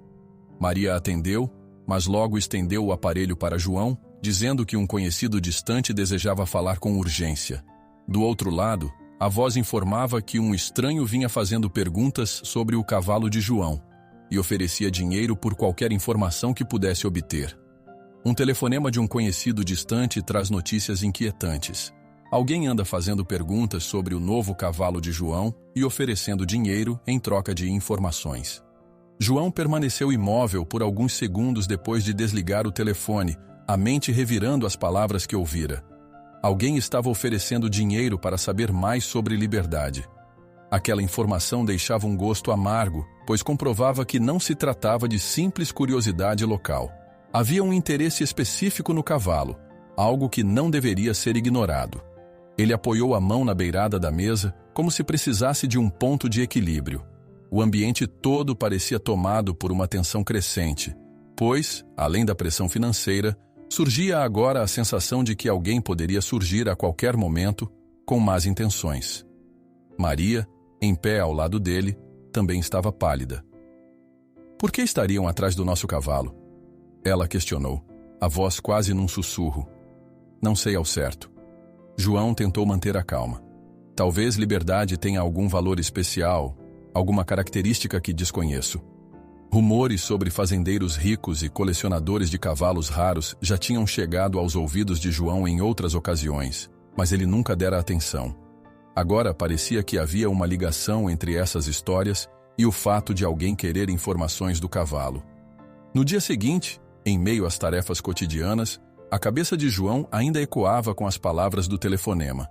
Maria atendeu, mas logo estendeu o aparelho para João, dizendo que um conhecido distante desejava falar com urgência. Do outro lado, a voz informava que um estranho vinha fazendo perguntas sobre o cavalo de João e oferecia dinheiro por qualquer informação que pudesse obter. Um telefonema de um conhecido distante traz notícias inquietantes. Alguém anda fazendo perguntas sobre o novo cavalo de João e oferecendo dinheiro em troca de informações. João permaneceu imóvel por alguns segundos depois de desligar o telefone, a mente revirando as palavras que ouvira. Alguém estava oferecendo dinheiro para saber mais sobre liberdade. Aquela informação deixava um gosto amargo, pois comprovava que não se tratava de simples curiosidade local. Havia um interesse específico no cavalo, algo que não deveria ser ignorado. Ele apoiou a mão na beirada da mesa, como se precisasse de um ponto de equilíbrio. O ambiente todo parecia tomado por uma tensão crescente, pois, além da pressão financeira, surgia agora a sensação de que alguém poderia surgir a qualquer momento com más intenções. Maria, em pé ao lado dele, também estava pálida. "Por que estariam atrás do nosso cavalo?" Ela questionou, a voz quase num sussurro. "Não sei ao certo." João tentou manter a calma. "Talvez liberdade tenha algum valor especial, alguma característica que desconheço." Rumores sobre fazendeiros ricos e colecionadores de cavalos raros já tinham chegado aos ouvidos de João em outras ocasiões, mas ele nunca dera atenção. Agora parecia que havia uma ligação entre essas histórias e o fato de alguém querer informações do cavalo. No dia seguinte, em meio às tarefas cotidianas, a cabeça de João ainda ecoava com as palavras do telefonema.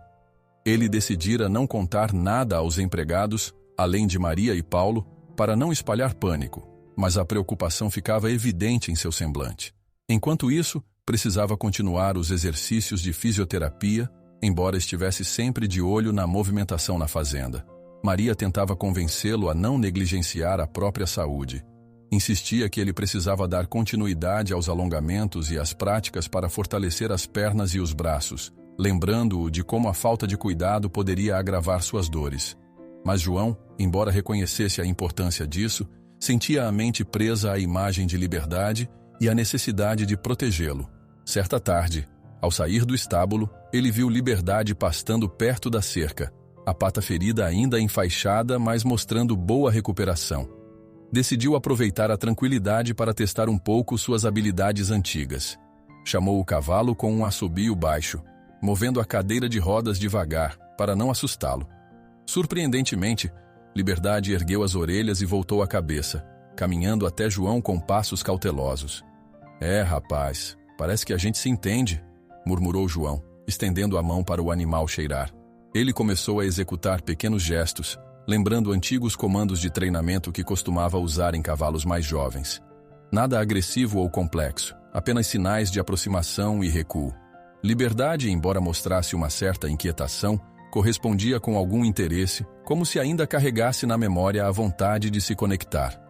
Ele decidira não contar nada aos empregados, além de Maria e Paulo, para não espalhar pânico, mas a preocupação ficava evidente em seu semblante. Enquanto isso, precisava continuar os exercícios de fisioterapia, embora estivesse sempre de olho na movimentação na fazenda. Maria tentava convencê-lo a não negligenciar a própria saúde. Insistia que ele precisava dar continuidade aos alongamentos e às práticas para fortalecer as pernas e os braços, lembrando-o de como a falta de cuidado poderia agravar suas dores. Mas João, embora reconhecesse a importância disso, sentia a mente presa à imagem de Liberdade e à necessidade de protegê-lo. Certa tarde, ao sair do estábulo, ele viu Liberdade pastando perto da cerca, a pata ferida ainda enfaixada, mas mostrando boa recuperação. Decidiu aproveitar a tranquilidade para testar um pouco suas habilidades antigas. Chamou o cavalo com um assobio baixo, movendo a cadeira de rodas devagar, para não assustá-lo. Surpreendentemente, Liberdade ergueu as orelhas e voltou a cabeça, caminhando até João com passos cautelosos. Rapaz, parece que a gente se entende, murmurou João, estendendo a mão para o animal cheirar. Ele começou a executar pequenos gestos, lembrando antigos comandos de treinamento que costumava usar em cavalos mais jovens. Nada agressivo ou complexo, apenas sinais de aproximação e recuo. Liberdade, embora mostrasse uma certa inquietação, correspondia com algum interesse, como se ainda carregasse na memória a vontade de se conectar.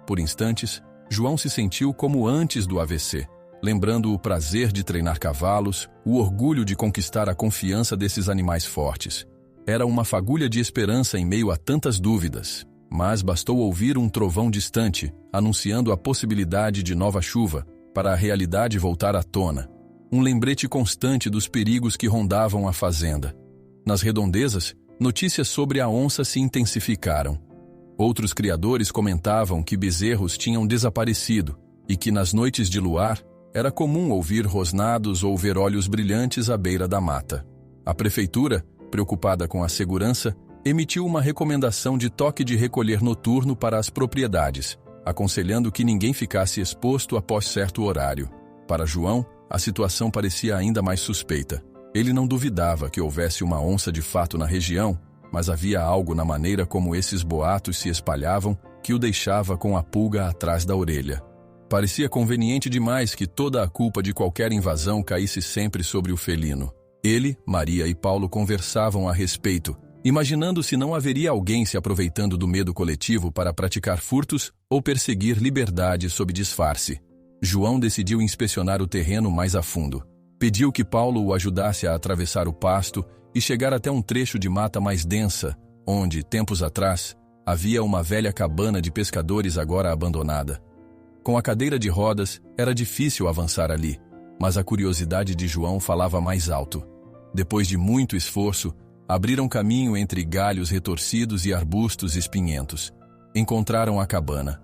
Por instantes, João se sentiu como antes do AVC, lembrando o prazer de treinar cavalos, o orgulho de conquistar a confiança desses animais fortes. Era uma fagulha de esperança em meio a tantas dúvidas, mas bastou ouvir um trovão distante, anunciando a possibilidade de nova chuva, para a realidade voltar à tona. Um lembrete constante dos perigos que rondavam a fazenda. Nas redondezas, notícias sobre a onça se intensificaram. Outros criadores comentavam que bezerros tinham desaparecido e que nas noites de luar era comum ouvir rosnados ou ver olhos brilhantes à beira da mata. A prefeitura, preocupada com a segurança, emitiu uma recomendação de toque de recolher noturno para as propriedades, aconselhando que ninguém ficasse exposto após certo horário. Para João, a situação parecia ainda mais suspeita. Ele não duvidava que houvesse uma onça de fato na região, mas havia algo na maneira como esses boatos se espalhavam que o deixava com a pulga atrás da orelha. Parecia conveniente demais que toda a culpa de qualquer invasão caísse sempre sobre o felino. Ele, Maria e Paulo conversavam a respeito, imaginando se não haveria alguém se aproveitando do medo coletivo para praticar furtos ou perseguir Liberdade sob disfarce. João decidiu inspecionar o terreno mais a fundo. Pediu que Paulo o ajudasse a atravessar o pasto e chegar até um trecho de mata mais densa, onde, tempos atrás, havia uma velha cabana de pescadores agora abandonada. Com a cadeira de rodas, era difícil avançar ali, mas a curiosidade de João falava mais alto. Depois de muito esforço, abriram caminho entre galhos retorcidos e arbustos espinhentos. Encontraram a cabana.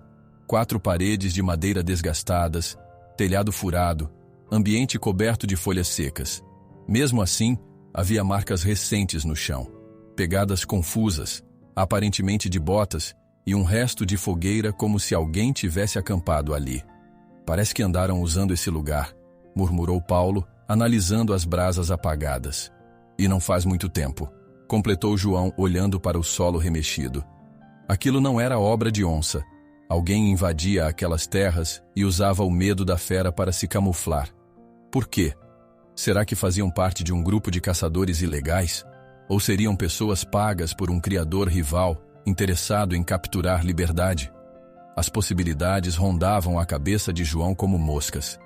4 paredes de madeira desgastadas, telhado furado, ambiente coberto de folhas secas. Mesmo assim, havia marcas recentes no chão, pegadas confusas, aparentemente de botas, e um resto de fogueira como se alguém tivesse acampado ali. Parece que andaram usando esse lugar, murmurou Paulo, analisando as brasas apagadas. E não faz muito tempo, completou João olhando para o solo remexido. Aquilo não era obra de onça. Alguém invadia aquelas terras e usava o medo da fera para se camuflar. Por quê? Será que faziam parte de um grupo de caçadores ilegais? Ou seriam pessoas pagas por um criador rival, interessado em capturar Liberdade? As possibilidades rondavam a cabeça de João como moscas.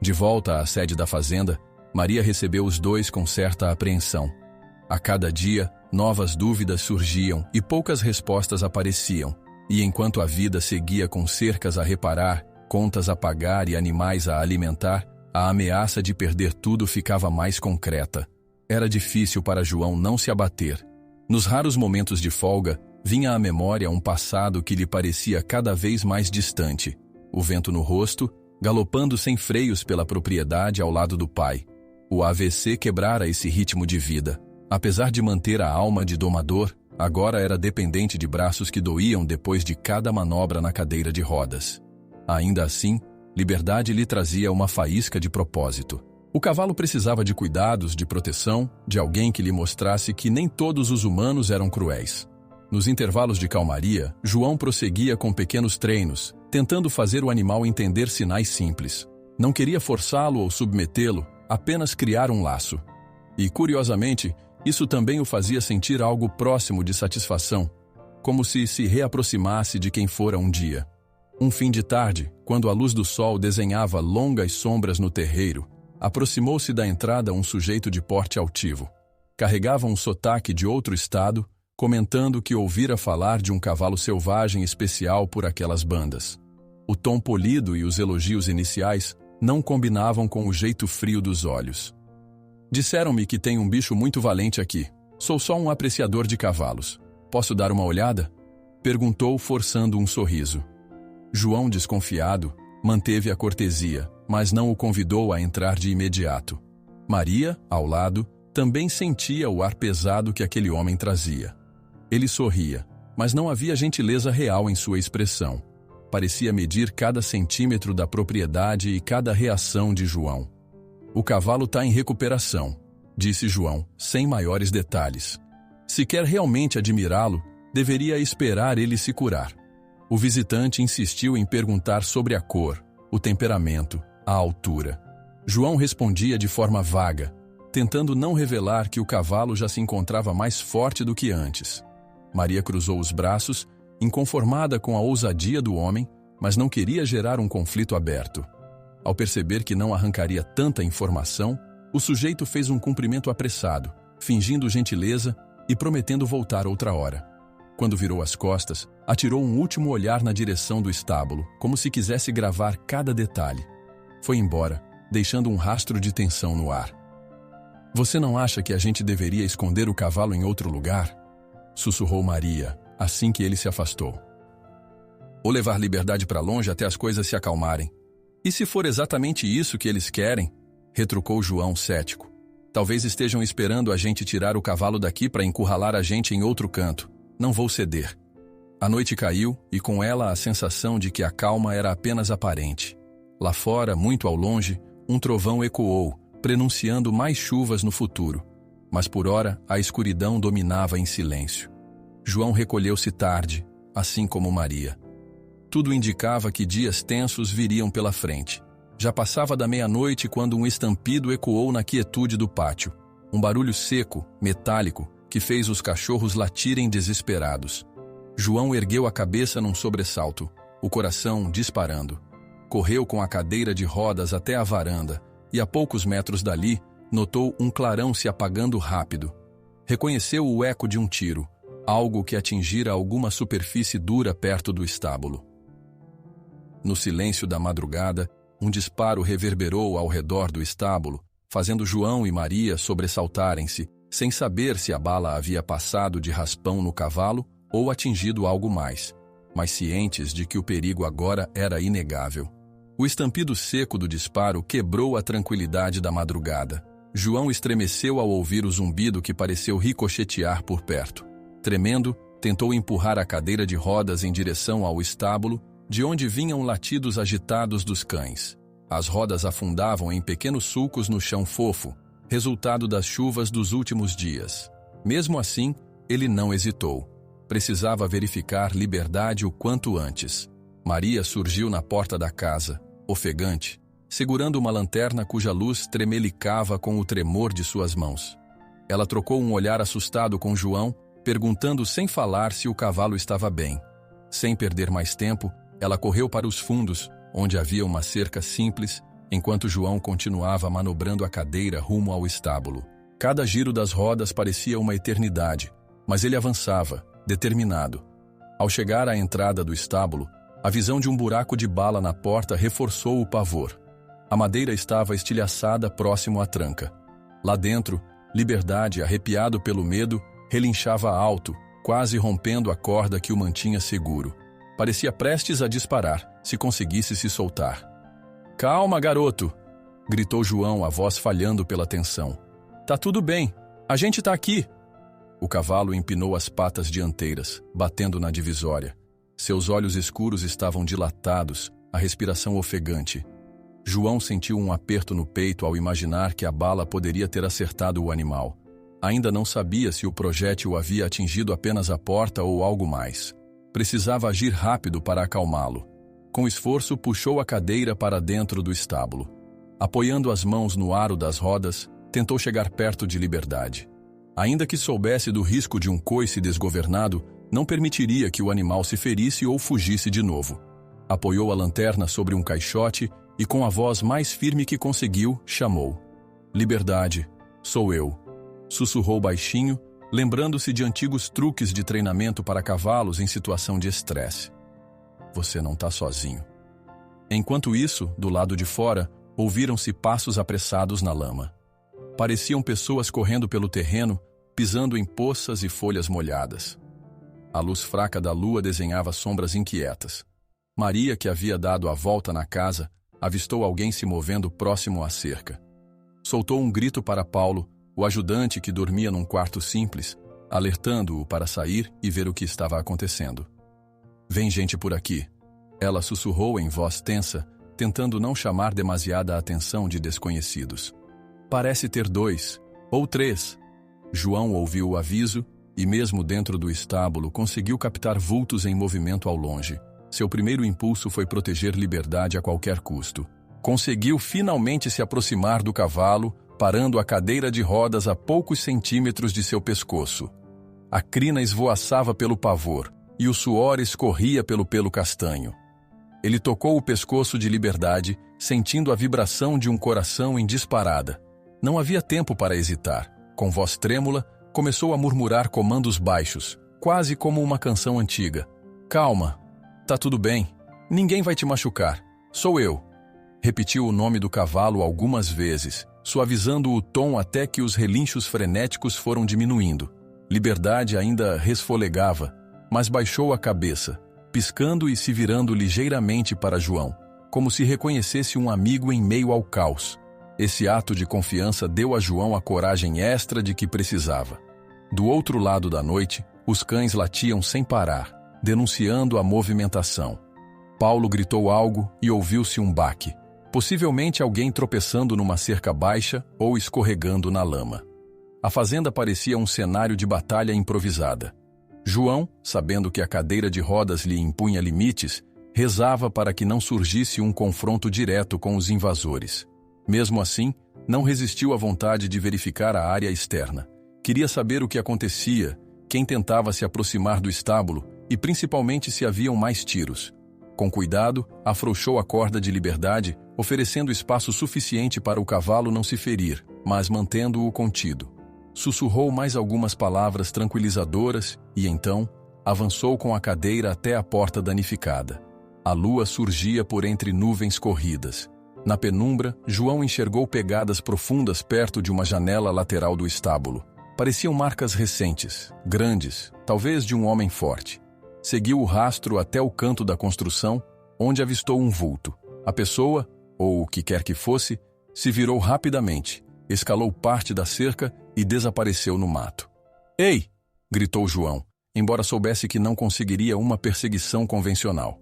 De volta à sede da fazenda, Maria recebeu os dois com certa apreensão. A cada dia, novas dúvidas surgiam e poucas respostas apareciam. E enquanto a vida seguia com cercas a reparar, contas a pagar e animais a alimentar, a ameaça de perder tudo ficava mais concreta. Era difícil para João não se abater. Nos raros momentos de folga, vinha à memória um passado que lhe parecia cada vez mais distante. O vento no rosto, galopando sem freios pela propriedade ao lado do pai. O AVC quebrara esse ritmo de vida. Apesar de manter a alma de domador, agora era dependente de braços que doíam depois de cada manobra na cadeira de rodas. Ainda assim, Liberdade lhe trazia uma faísca de propósito. O cavalo precisava de cuidados, de proteção, de alguém que lhe mostrasse que nem todos os humanos eram cruéis. Nos intervalos de calmaria, João prosseguia com pequenos treinos, tentando fazer o animal entender sinais simples. Não queria forçá-lo ou submetê-lo, apenas criar um laço. E, curiosamente, isso também o fazia sentir algo próximo de satisfação, como se reaproximasse de quem fora um dia. Um fim de tarde, quando a luz do sol desenhava longas sombras no terreiro, aproximou-se da entrada um sujeito de porte altivo. Carregava um sotaque de outro estado, comentando que ouvira falar de um cavalo selvagem especial por aquelas bandas. O tom polido e os elogios iniciais não combinavam com o jeito frio dos olhos. Disseram-me que tem um bicho muito valente aqui. Sou só um apreciador de cavalos. Posso dar uma olhada? Perguntou, forçando um sorriso. João, desconfiado, manteve a cortesia, mas não o convidou a entrar de imediato. Maria, ao lado, também sentia o ar pesado que aquele homem trazia. Ele sorria, mas não havia gentileza real em sua expressão. Parecia medir cada centímetro da propriedade e cada reação de João. O cavalo está em recuperação, disse João, sem maiores detalhes. Se quer realmente admirá-lo, deveria esperar ele se curar. O visitante insistiu em perguntar sobre a cor, o temperamento, a altura. João respondia de forma vaga, tentando não revelar que o cavalo já se encontrava mais forte do que antes. Maria cruzou os braços, inconformada com a ousadia do homem, mas não queria gerar um conflito aberto. Ao perceber que não arrancaria tanta informação, o sujeito fez um cumprimento apressado, fingindo gentileza e prometendo voltar outra hora. Quando virou as costas, atirou um último olhar na direção do estábulo, como se quisesse gravar cada detalhe. Foi embora, deixando um rastro de tensão no ar. Você não acha que a gente deveria esconder o cavalo em outro lugar? Sussurrou Maria, assim que ele se afastou. Ou levar Liberdade para longe até as coisas se acalmarem. E se for exatamente isso que eles querem? Retrucou João, cético. Talvez estejam esperando a gente tirar o cavalo daqui para encurralar a gente em outro canto. Não vou ceder. A noite caiu e com ela a sensação de que a calma era apenas aparente. Lá fora, muito ao longe, um trovão ecoou, prenunciando mais chuvas no futuro. Mas por ora, a escuridão dominava em silêncio. João recolheu-se tarde, assim como Maria. Tudo indicava que dias tensos viriam pela frente. Já passava da meia-noite quando um estampido ecoou na quietude do pátio. Um barulho seco, metálico, que fez os cachorros latirem desesperados. João ergueu a cabeça num sobressalto, o coração disparando. Correu com a cadeira de rodas até a varanda e, a poucos metros dali, notou um clarão se apagando rápido. Reconheceu o eco de um tiro, algo que atingira alguma superfície dura perto do estábulo. No silêncio da madrugada, um disparo reverberou ao redor do estábulo, fazendo João e Maria sobressaltarem-se, sem saber se a bala havia passado de raspão no cavalo ou atingido algo mais, mas cientes de que o perigo agora era inegável. O estampido seco do disparo quebrou a tranquilidade da madrugada. João estremeceu ao ouvir o zumbido que pareceu ricochetear por perto. Tremendo, tentou empurrar a cadeira de rodas em direção ao estábulo, de onde vinham latidos agitados dos cães. As rodas afundavam em pequenos sulcos no chão fofo, resultado das chuvas dos últimos dias. Mesmo assim, ele não hesitou. Precisava verificar Liberdade o quanto antes. Maria surgiu na porta da casa, ofegante, segurando uma lanterna cuja luz tremelicava com o tremor de suas mãos. Ela trocou um olhar assustado com João, perguntando sem falar se o cavalo estava bem. Sem perder mais tempo, ela correu para os fundos, onde havia uma cerca simples, enquanto João continuava manobrando a cadeira rumo ao estábulo. Cada giro das rodas parecia uma eternidade, mas ele avançava, determinado. Ao chegar à entrada do estábulo, a visão de um buraco de bala na porta reforçou o pavor. A madeira estava estilhaçada próximo à tranca. Lá dentro, Liberdade, arrepiado pelo medo, relinchava alto, quase rompendo a corda que o mantinha seguro. Parecia prestes a disparar, se conseguisse se soltar. "Calma, garoto!" gritou João, a voz falhando pela tensão. "Tá tudo bem. A gente tá aqui! O cavalo empinou as patas dianteiras, batendo na divisória. Seus olhos escuros estavam dilatados, a respiração ofegante. João sentiu um aperto no peito ao imaginar que a bala poderia ter acertado o animal. Ainda não sabia se o projétil havia atingido apenas a porta ou algo mais. Precisava agir rápido para acalmá-lo. Com esforço, puxou a cadeira para dentro do estábulo. Apoiando as mãos no aro das rodas, tentou chegar perto de Liberdade. Ainda que soubesse do risco de um coice desgovernado, não permitiria que o animal se ferisse ou fugisse de novo. Apoiou a lanterna sobre um caixote e, com a voz mais firme que conseguiu, chamou. Liberdade, sou eu. Sussurrou baixinho, lembrando-se de antigos truques de treinamento para cavalos em situação de estresse. Você não está sozinho. Enquanto isso, do lado de fora, ouviram-se passos apressados na lama. Pareciam pessoas correndo pelo terreno, pisando em poças e folhas molhadas. A luz fraca da lua desenhava sombras inquietas. Maria, que havia dado a volta na casa, avistou alguém se movendo próximo à cerca. Soltou um grito para Paulo, o ajudante que dormia num quarto simples, alertando-o para sair e ver o que estava acontecendo. Vem gente por aqui. Ela sussurrou em voz tensa, tentando não chamar demasiada atenção de desconhecidos. Parece ter 2 ou 3. João ouviu o aviso e, mesmo dentro do estábulo, conseguiu captar vultos em movimento ao longe. Seu primeiro impulso foi proteger Liberdade a qualquer custo. Conseguiu finalmente se aproximar do cavalo, parando a cadeira de rodas a poucos centímetros de seu pescoço. A crina esvoaçava pelo pavor e o suor escorria pelo pelo castanho. Ele tocou o pescoço de Liberdade, sentindo a vibração de um coração em disparada. Não havia tempo para hesitar. Com voz trêmula, começou a murmurar comandos baixos, quase como uma canção antiga. Calma, tá tudo bem, ninguém vai te machucar, sou eu. Repetiu o nome do cavalo algumas vezes, suavizando o tom até que os relinchos frenéticos foram diminuindo. Liberdade ainda resfolegava, mas baixou a cabeça, piscando e se virando ligeiramente para João, como se reconhecesse um amigo em meio ao caos. Esse ato de confiança deu a João a coragem extra de que precisava. Do outro lado da noite, os cães latiam sem parar, denunciando a movimentação. Paulo gritou algo e ouviu-se um baque. Possivelmente alguém tropeçando numa cerca baixa ou escorregando na lama. A fazenda parecia um cenário de batalha improvisada. João, sabendo que a cadeira de rodas lhe impunha limites, rezava para que não surgisse um confronto direto com os invasores. Mesmo assim, não resistiu à vontade de verificar a área externa. Queria saber o que acontecia, quem tentava se aproximar do estábulo e principalmente se haviam mais tiros. Com cuidado, afrouxou a corda de Liberdade, oferecendo espaço suficiente para o cavalo não se ferir, mas mantendo-o contido. Sussurrou mais algumas palavras tranquilizadoras e, então, avançou com a cadeira até a porta danificada. A lua surgia por entre nuvens corridas. Na penumbra, João enxergou pegadas profundas perto de uma janela lateral do estábulo. Pareciam marcas recentes, grandes, talvez de um homem forte. Seguiu o rastro até o canto da construção, onde avistou um vulto. A pessoa, ou o que quer que fosse, se virou rapidamente, escalou parte da cerca e desapareceu no mato. Ei! Gritou João, embora soubesse que não conseguiria uma perseguição convencional.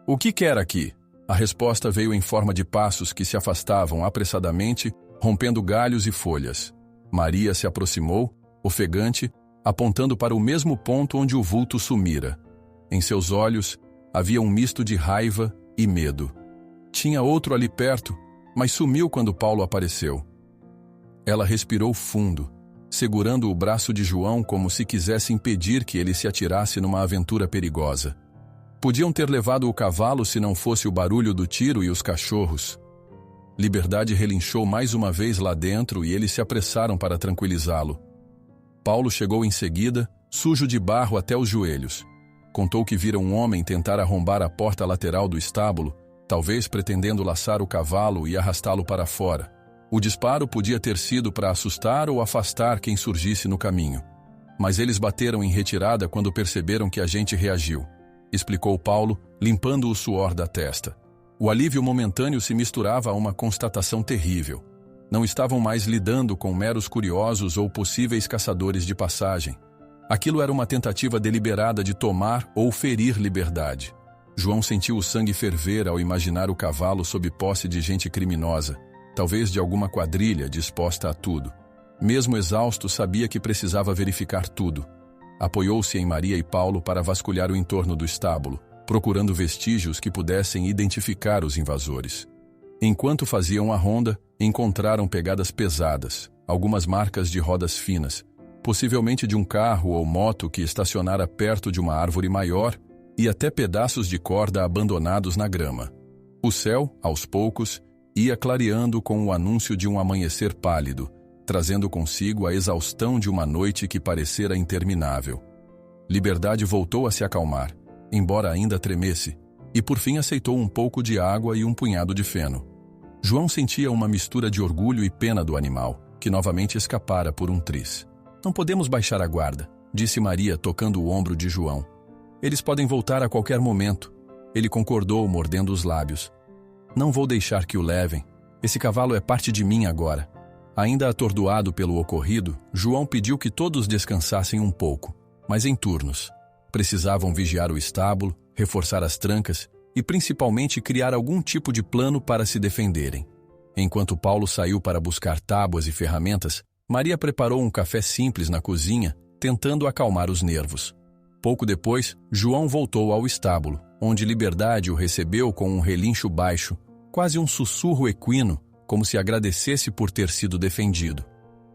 O que quer aqui? A resposta veio em forma de passos que se afastavam apressadamente, rompendo galhos e folhas. Maria se aproximou, ofegante, apontando para o mesmo ponto onde o vulto sumira. Em seus olhos havia um misto de raiva e medo. Tinha outro ali perto, mas sumiu quando Paulo apareceu. Ela respirou fundo, segurando o braço de João como se quisesse impedir que ele se atirasse numa aventura perigosa. Podiam ter levado o cavalo se não fosse o barulho do tiro e os cachorros. Liberdade relinchou mais uma vez lá dentro e eles se apressaram para tranquilizá-lo. Paulo chegou em seguida, sujo de barro até os joelhos. Contou que vira um homem tentar arrombar a porta lateral do estábulo, talvez pretendendo laçar o cavalo e arrastá-lo para fora. O disparo podia ter sido para assustar ou afastar quem surgisse no caminho. Mas eles bateram em retirada quando perceberam que a gente reagiu, explicou Paulo, limpando o suor da testa. O alívio momentâneo se misturava a uma constatação terrível. Não estavam mais lidando com meros curiosos ou possíveis caçadores de passagem. Aquilo era uma tentativa deliberada de tomar ou ferir liberdade. João sentiu o sangue ferver ao imaginar o cavalo sob posse de gente criminosa, talvez de alguma quadrilha disposta a tudo. Mesmo exausto, sabia que precisava verificar tudo. Apoiou-se em Maria e Paulo para vasculhar o entorno do estábulo, procurando vestígios que pudessem identificar os invasores. Enquanto faziam a ronda, encontraram pegadas pesadas, algumas marcas de rodas finas, possivelmente de um carro ou moto que estacionara perto de uma árvore maior, e até pedaços de corda abandonados na grama. O céu, aos poucos, ia clareando com o anúncio de um amanhecer pálido, trazendo consigo a exaustão de uma noite que parecera interminável. Liberdade voltou a se acalmar, embora ainda tremesse, e por fim aceitou um pouco de água e um punhado de feno. João sentia uma mistura de orgulho e pena do animal, que novamente escapara por um triz. "Não podemos baixar a guarda", disse Maria, tocando o ombro de João. "Eles podem voltar a qualquer momento." Ele concordou, mordendo os lábios. "Não vou deixar que o levem. Esse cavalo é parte de mim agora." Ainda atordoado pelo ocorrido, João pediu que todos descansassem um pouco, mas em turnos. Precisavam vigiar o estábulo, reforçar as trancas e principalmente criar algum tipo de plano para se defenderem. Enquanto Paulo saiu para buscar tábuas e ferramentas, Maria preparou um café simples na cozinha, tentando acalmar os nervos. Pouco depois, João voltou ao estábulo, onde Liberdade o recebeu com um relincho baixo, quase um sussurro equino, como se agradecesse por ter sido defendido.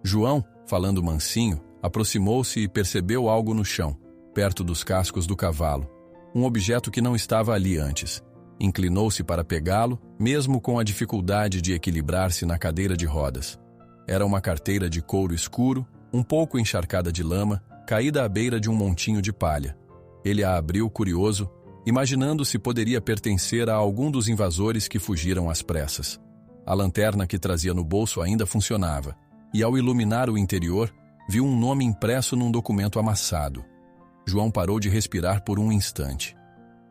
João, falando mansinho, aproximou-se e percebeu algo no chão, perto dos cascos do cavalo. Um objeto que não estava ali antes. Inclinou-se para pegá-lo, mesmo com a dificuldade de equilibrar-se na cadeira de rodas. Era uma carteira de couro escuro, um pouco encharcada de lama, caída à beira de um montinho de palha. Ele a abriu curioso, imaginando se poderia pertencer a algum dos invasores que fugiram às pressas. A lanterna que trazia no bolso ainda funcionava, e ao iluminar o interior, viu um nome impresso num documento amassado. João parou de respirar por um instante.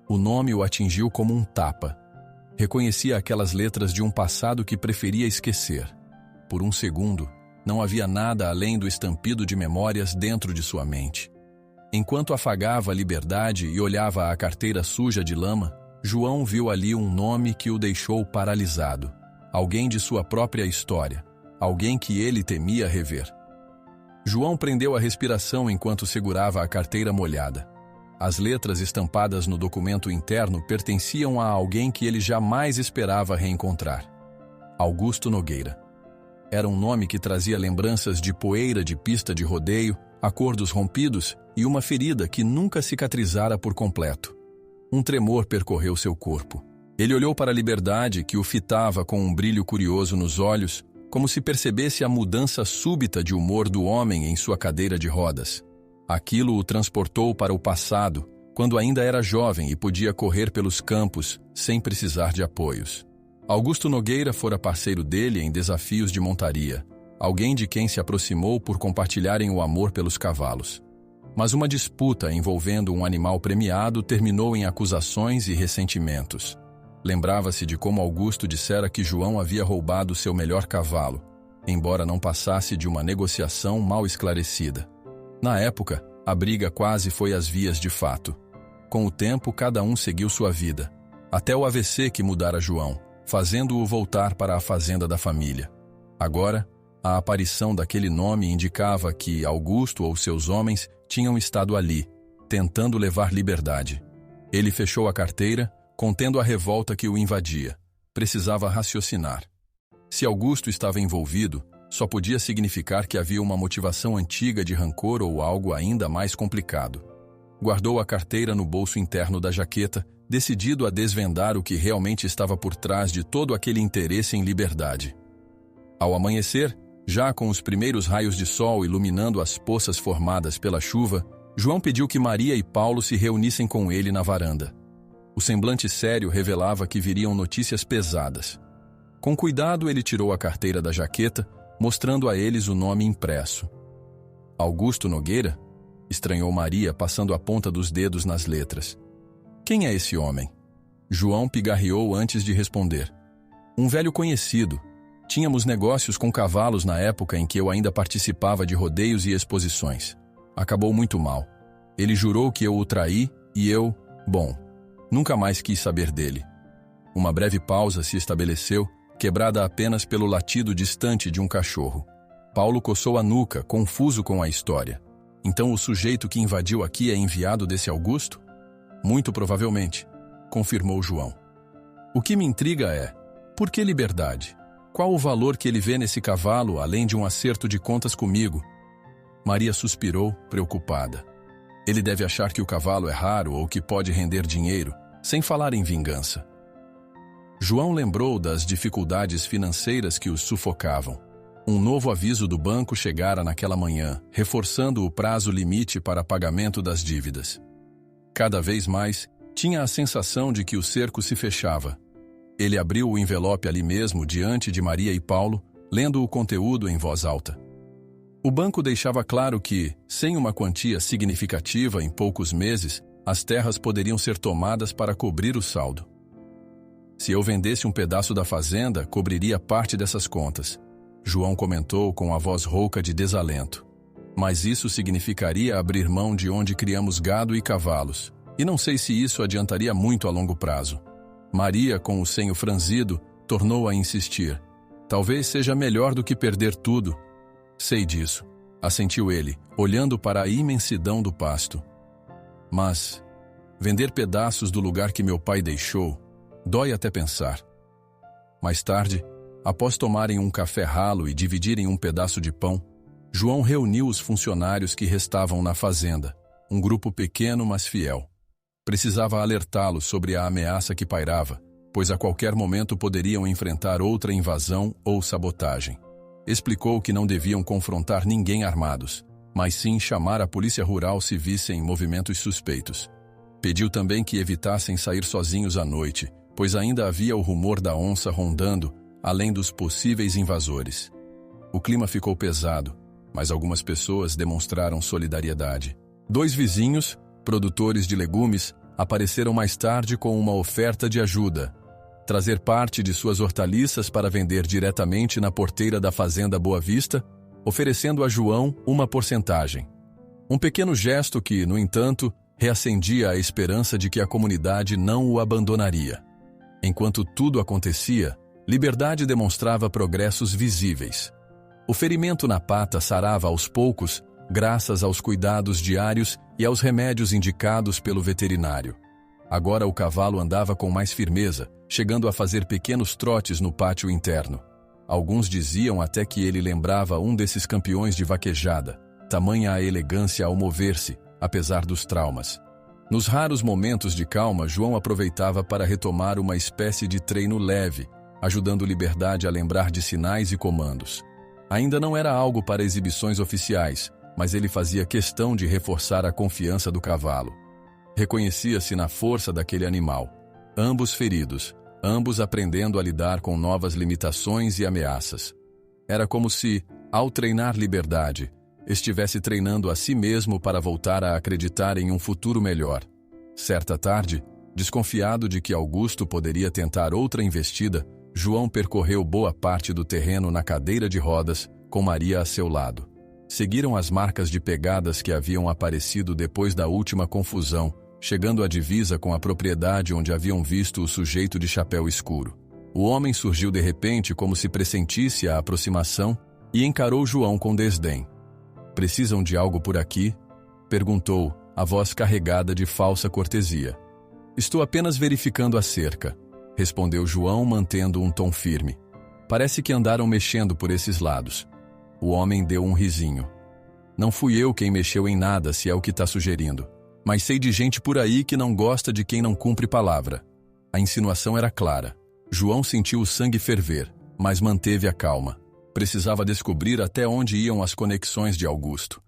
O nome o atingiu como um tapa. Reconhecia aquelas letras de um passado que preferia esquecer. Por um segundo, não havia nada além do estampido de memórias dentro de sua mente. Enquanto afagava a Liberdade e olhava a carteira suja de lama, João viu ali um nome que o deixou paralisado. Alguém de sua própria história. Alguém que ele temia rever. João prendeu a respiração enquanto segurava a carteira molhada. As letras estampadas no documento interno pertenciam a alguém que ele jamais esperava reencontrar. Augusto Nogueira. Era um nome que trazia lembranças de poeira de pista de rodeio, acordos rompidos e uma ferida que nunca cicatrizara por completo. Um tremor percorreu seu corpo. Ele olhou para a Liberdade, que o fitava com um brilho curioso nos olhos, como se percebesse a mudança súbita de humor do homem em sua cadeira de rodas. Aquilo o transportou para o passado, quando ainda era jovem e podia correr pelos campos sem precisar de apoios. Augusto Nogueira fora parceiro dele em desafios de montaria, alguém de quem se aproximou por compartilharem o amor pelos cavalos. Mas uma disputa envolvendo um animal premiado terminou em acusações e ressentimentos. Lembrava-se de como Augusto dissera que João havia roubado seu melhor cavalo, embora não passasse de uma negociação mal esclarecida. Na época, a briga quase foi às vias de fato. Com o tempo, cada um seguiu sua vida, até o AVC que mudara João, fazendo-o voltar para a fazenda da família. Agora, a aparição daquele nome indicava que Augusto ou seus homens tinham estado ali, tentando levar Liberdade. Ele fechou a carteira, contendo a revolta que o invadia. Precisava raciocinar. Se Augusto estava envolvido, só podia significar que havia uma motivação antiga de rancor ou algo ainda mais complicado. Guardou a carteira no bolso interno da jaqueta, decidido a desvendar o que realmente estava por trás de todo aquele interesse em Liberdade. Ao amanhecer, já com os primeiros raios de sol iluminando as poças formadas pela chuva, João pediu que Maria e Paulo se reunissem com ele na varanda. O semblante sério revelava que viriam notícias pesadas. Com cuidado, ele tirou a carteira da jaqueta, mostrando a eles o nome impresso. Augusto Nogueira? Estranhou Maria, passando a ponta dos dedos nas letras. Quem é esse homem? João pigarreou antes de responder. Um velho conhecido. Tínhamos negócios com cavalos na época em que eu ainda participava de rodeios e exposições. Acabou muito mal. Ele jurou que eu o traí e eu, nunca mais quis saber dele. Uma breve pausa se estabeleceu, quebrada apenas pelo latido distante de um cachorro. Paulo coçou a nuca, confuso com a história. Então o sujeito que invadiu aqui é enviado desse Augusto? Muito provavelmente, confirmou João. O que me intriga é, por que liberdade? Qual o valor que ele vê nesse cavalo, além de um acerto de contas comigo? Maria suspirou, preocupada. Ele deve achar que o cavalo é raro ou que pode render dinheiro, sem falar em vingança. João lembrou das dificuldades financeiras que os sufocavam. Um novo aviso do banco chegara naquela manhã, reforçando o prazo limite para pagamento das dívidas. Cada vez mais, tinha a sensação de que o cerco se fechava. Ele abriu o envelope ali mesmo, diante de Maria e Paulo, lendo o conteúdo em voz alta. O banco deixava claro que, sem uma quantia significativa em poucos meses, as terras poderiam ser tomadas para cobrir o saldo. Se eu vendesse um pedaço da fazenda, cobriria parte dessas contas. João comentou com a voz rouca de desalento. Mas isso significaria abrir mão de onde criamos gado e cavalos, e não sei se isso adiantaria muito a longo prazo. Maria, com o senho franzido, tornou a insistir. Talvez seja melhor do que perder tudo. Sei disso, assentiu ele, olhando para a imensidão do pasto. Mas vender pedaços do lugar que meu pai deixou, dói até pensar. Mais tarde, após tomarem um café ralo e dividirem um pedaço de pão, João reuniu os funcionários que restavam na fazenda, um grupo pequeno mas fiel. Precisava alertá-los sobre a ameaça que pairava, pois a qualquer momento poderiam enfrentar outra invasão ou sabotagem. Explicou que não deviam confrontar ninguém armados, mas sim chamar a polícia rural se vissem movimentos suspeitos. Pediu também que evitassem sair sozinhos à noite, pois ainda havia o rumor da onça rondando, além dos possíveis invasores. O clima ficou pesado, mas algumas pessoas demonstraram solidariedade. 2 vizinhos, produtores de legumes, apareceram mais tarde com uma oferta de ajuda. Trazer parte de suas hortaliças para vender diretamente na porteira da Fazenda Boa Vista, oferecendo a João uma porcentagem. Um pequeno gesto que, no entanto, reacendia a esperança de que a comunidade não o abandonaria. Enquanto tudo acontecia, Liberdade demonstrava progressos visíveis. O ferimento na pata sarava aos poucos, graças aos cuidados diários e aos remédios indicados pelo veterinário. Agora o cavalo andava com mais firmeza, chegando a fazer pequenos trotes no pátio interno. Alguns diziam até que ele lembrava um desses campeões de vaquejada, tamanha a elegância ao mover-se, apesar dos traumas. Nos raros momentos de calma, João aproveitava para retomar uma espécie de treino leve, ajudando Liberdade a lembrar de sinais e comandos. Ainda não era algo para exibições oficiais, mas ele fazia questão de reforçar a confiança do cavalo. Reconhecia-se na força daquele animal. Ambos feridos, ambos aprendendo a lidar com novas limitações e ameaças. Era como se, ao treinar Liberdade, estivesse treinando a si mesmo para voltar a acreditar em um futuro melhor. Certa tarde, desconfiado de que Augusto poderia tentar outra investida, João percorreu boa parte do terreno na cadeira de rodas, com Maria a seu lado. Seguiram as marcas de pegadas que haviam aparecido depois da última confusão, chegando à divisa com a propriedade onde haviam visto o sujeito de chapéu escuro. O homem surgiu de repente como se pressentisse a aproximação e encarou João com desdém. "Precisam de algo por aqui?" perguntou, a voz carregada de falsa cortesia. "Estou apenas verificando a cerca", respondeu João, mantendo um tom firme. "Parece que andaram mexendo por esses lados." O homem deu um risinho. "Não fui eu quem mexeu em nada, se é o que está sugerindo. Mas sei de gente por aí que não gosta de quem não cumpre palavra." A insinuação era clara. João sentiu o sangue ferver, mas manteve a calma. Precisava descobrir até onde iam as conexões de Augusto.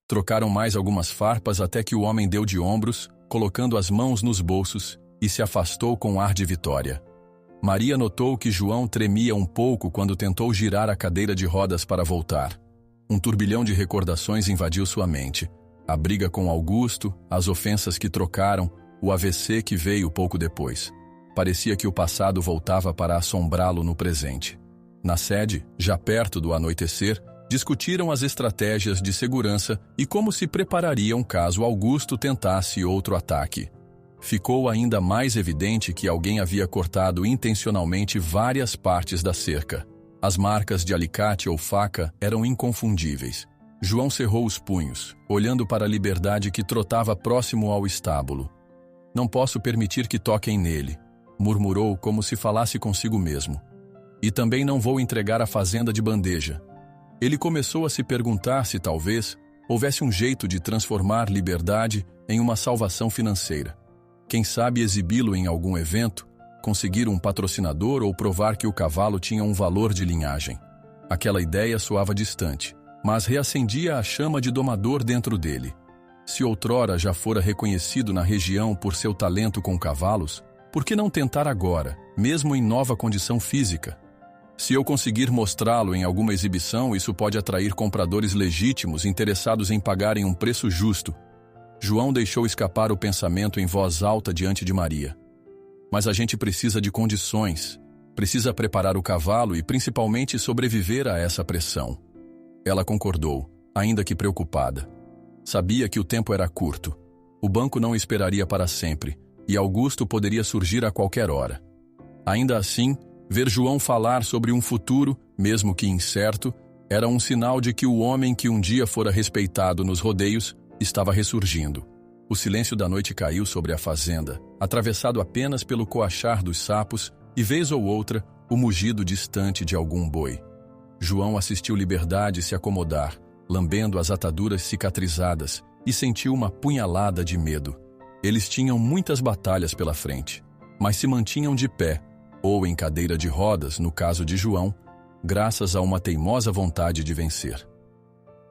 Trocaram mais algumas farpas até que o homem deu de ombros, colocando as mãos nos bolsos, e se afastou com ar de vitória. Maria notou que João tremia um pouco quando tentou girar a cadeira de rodas para voltar. Um turbilhão de recordações invadiu sua mente. A briga com Augusto, as ofensas que trocaram, o AVC que veio pouco depois. Parecia que o passado voltava para assombrá-lo no presente. Na sede, já perto do anoitecer, discutiram as estratégias de segurança e como se preparariam caso Augusto tentasse outro ataque. Ficou ainda mais evidente que alguém havia cortado intencionalmente várias partes da cerca. As marcas de alicate ou faca eram inconfundíveis. João cerrou os punhos, olhando para a Liberdade que trotava próximo ao estábulo. "Não posso permitir que toquem nele", murmurou como se falasse consigo mesmo. "E também não vou entregar a fazenda de bandeja." Ele começou a se perguntar se talvez houvesse um jeito de transformar Liberdade em uma salvação financeira. Quem sabe exibi-lo em algum evento, conseguir um patrocinador ou provar que o cavalo tinha um valor de linhagem. Aquela ideia soava distante, mas reacendia a chama de domador dentro dele. Se outrora já fora reconhecido na região por seu talento com cavalos, por que não tentar agora, mesmo em nova condição física? Se eu conseguir mostrá-lo em alguma exibição, isso pode atrair compradores legítimos interessados em pagarem um preço justo. João deixou escapar o pensamento em voz alta diante de Maria. Mas a gente precisa de condições, precisa preparar o cavalo e principalmente sobreviver a essa pressão. Ela concordou, ainda que preocupada. Sabia que o tempo era curto. O banco não esperaria para sempre, e Augusto poderia surgir a qualquer hora. Ainda assim, ver João falar sobre um futuro, mesmo que incerto, era um sinal de que o homem que um dia fora respeitado nos rodeios estava ressurgindo. O silêncio da noite caiu sobre a fazenda, atravessado apenas pelo coachar dos sapos e, vez ou outra, o mugido distante de algum boi. João assistiu Liberdade se acomodar, lambendo as ataduras cicatrizadas, e sentiu uma punhalada de medo. Eles tinham muitas batalhas pela frente, mas se mantinham de pé, ou em cadeira de rodas, no caso de João, graças a uma teimosa vontade de vencer.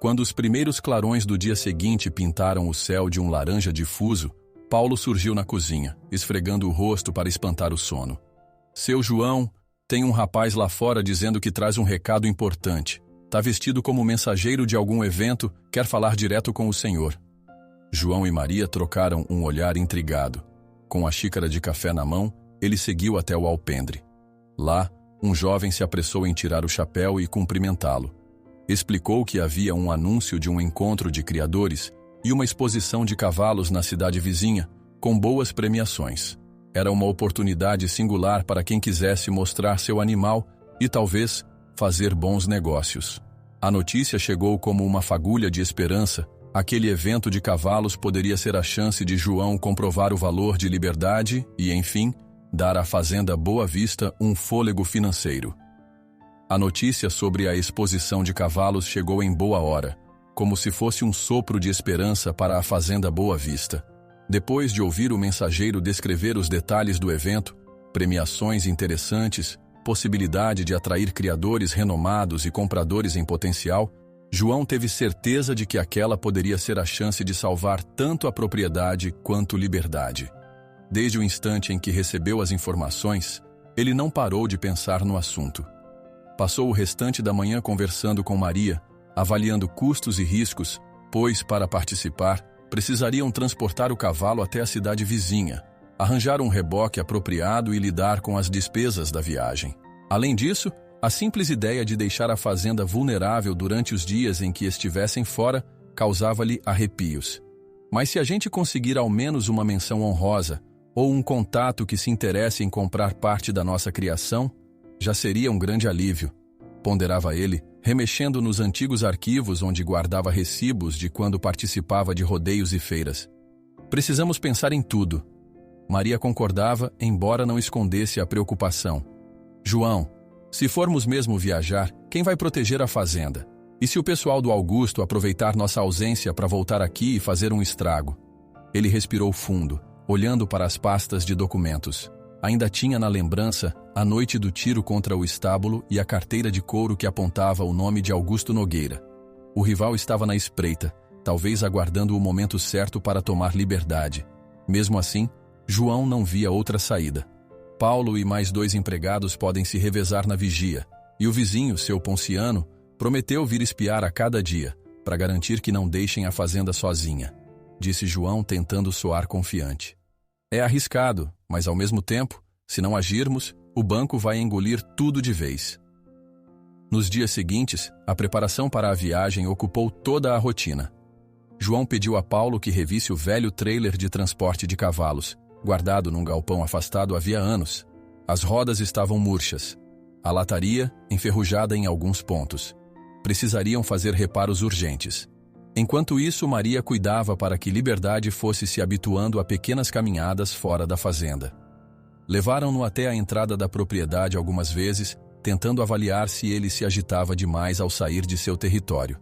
Quando os primeiros clarões do dia seguinte pintaram o céu de um laranja difuso, Paulo surgiu na cozinha, esfregando o rosto para espantar o sono. "Seu João, tem um rapaz lá fora dizendo que traz um recado importante. Tá vestido como mensageiro de algum evento, quer falar direto com o senhor." João e Maria trocaram um olhar intrigado. Com a xícara de café na mão, ele seguiu até o alpendre. Lá, um jovem se apressou em tirar o chapéu e cumprimentá-lo. Explicou que havia um anúncio de um encontro de criadores e uma exposição de cavalos na cidade vizinha, com boas premiações. Era uma oportunidade singular para quem quisesse mostrar seu animal e, talvez, fazer bons negócios. A notícia chegou como uma fagulha de esperança. Aquele evento de cavalos poderia ser a chance de João comprovar o valor de Liberdade e, enfim, dar à fazenda Boa Vista um fôlego financeiro. A notícia sobre a exposição de cavalos chegou em boa hora, como se fosse um sopro de esperança para a fazenda Boa Vista. Depois de ouvir o mensageiro descrever os detalhes do evento, premiações interessantes, possibilidade de atrair criadores renomados e compradores em potencial, João teve certeza de que aquela poderia ser a chance de salvar tanto a propriedade quanto Liberdade. Desde o instante em que recebeu as informações, ele não parou de pensar no assunto. Passou o restante da manhã conversando com Maria, avaliando custos e riscos, pois, para participar, precisariam transportar o cavalo até a cidade vizinha, arranjar um reboque apropriado e lidar com as despesas da viagem. Além disso, a simples ideia de deixar a fazenda vulnerável durante os dias em que estivessem fora causava-lhe arrepios. Mas se a gente conseguir ao menos uma menção honrosa, ou um contato que se interesse em comprar parte da nossa criação, já seria um grande alívio, ponderava ele, remexendo nos antigos arquivos onde guardava recibos de quando participava de rodeios e feiras. Precisamos pensar em tudo. Maria concordava, embora não escondesse a preocupação. João, se formos mesmo viajar, quem vai proteger a fazenda? E se o pessoal do Augusto aproveitar nossa ausência para voltar aqui e fazer um estrago? Ele respirou fundo, olhando para as pastas de documentos. Ainda tinha na lembrança a noite do tiro contra o estábulo e a carteira de couro que apontava o nome de Augusto Nogueira. O rival estava na espreita, talvez aguardando o momento certo para tomar Liberdade. Mesmo assim, João não via outra saída. Paulo e mais 2 empregados podem se revezar na vigia, e o vizinho, seu Ponciano, prometeu vir espiar a cada dia, para garantir que não deixem a fazenda sozinha, disse João tentando soar confiante. É arriscado, mas ao mesmo tempo, se não agirmos, o banco vai engolir tudo de vez. Nos dias seguintes, a preparação para a viagem ocupou toda a rotina. João pediu a Paulo que revisse o velho trailer de transporte de cavalos, guardado num galpão afastado havia anos. As rodas estavam murchas. A lataria, enferrujada em alguns pontos. Precisariam fazer reparos urgentes. Enquanto isso, Maria cuidava para que Liberdade fosse se habituando a pequenas caminhadas fora da fazenda. Levaram-no até a entrada da propriedade algumas vezes, tentando avaliar se ele se agitava demais ao sair de seu território.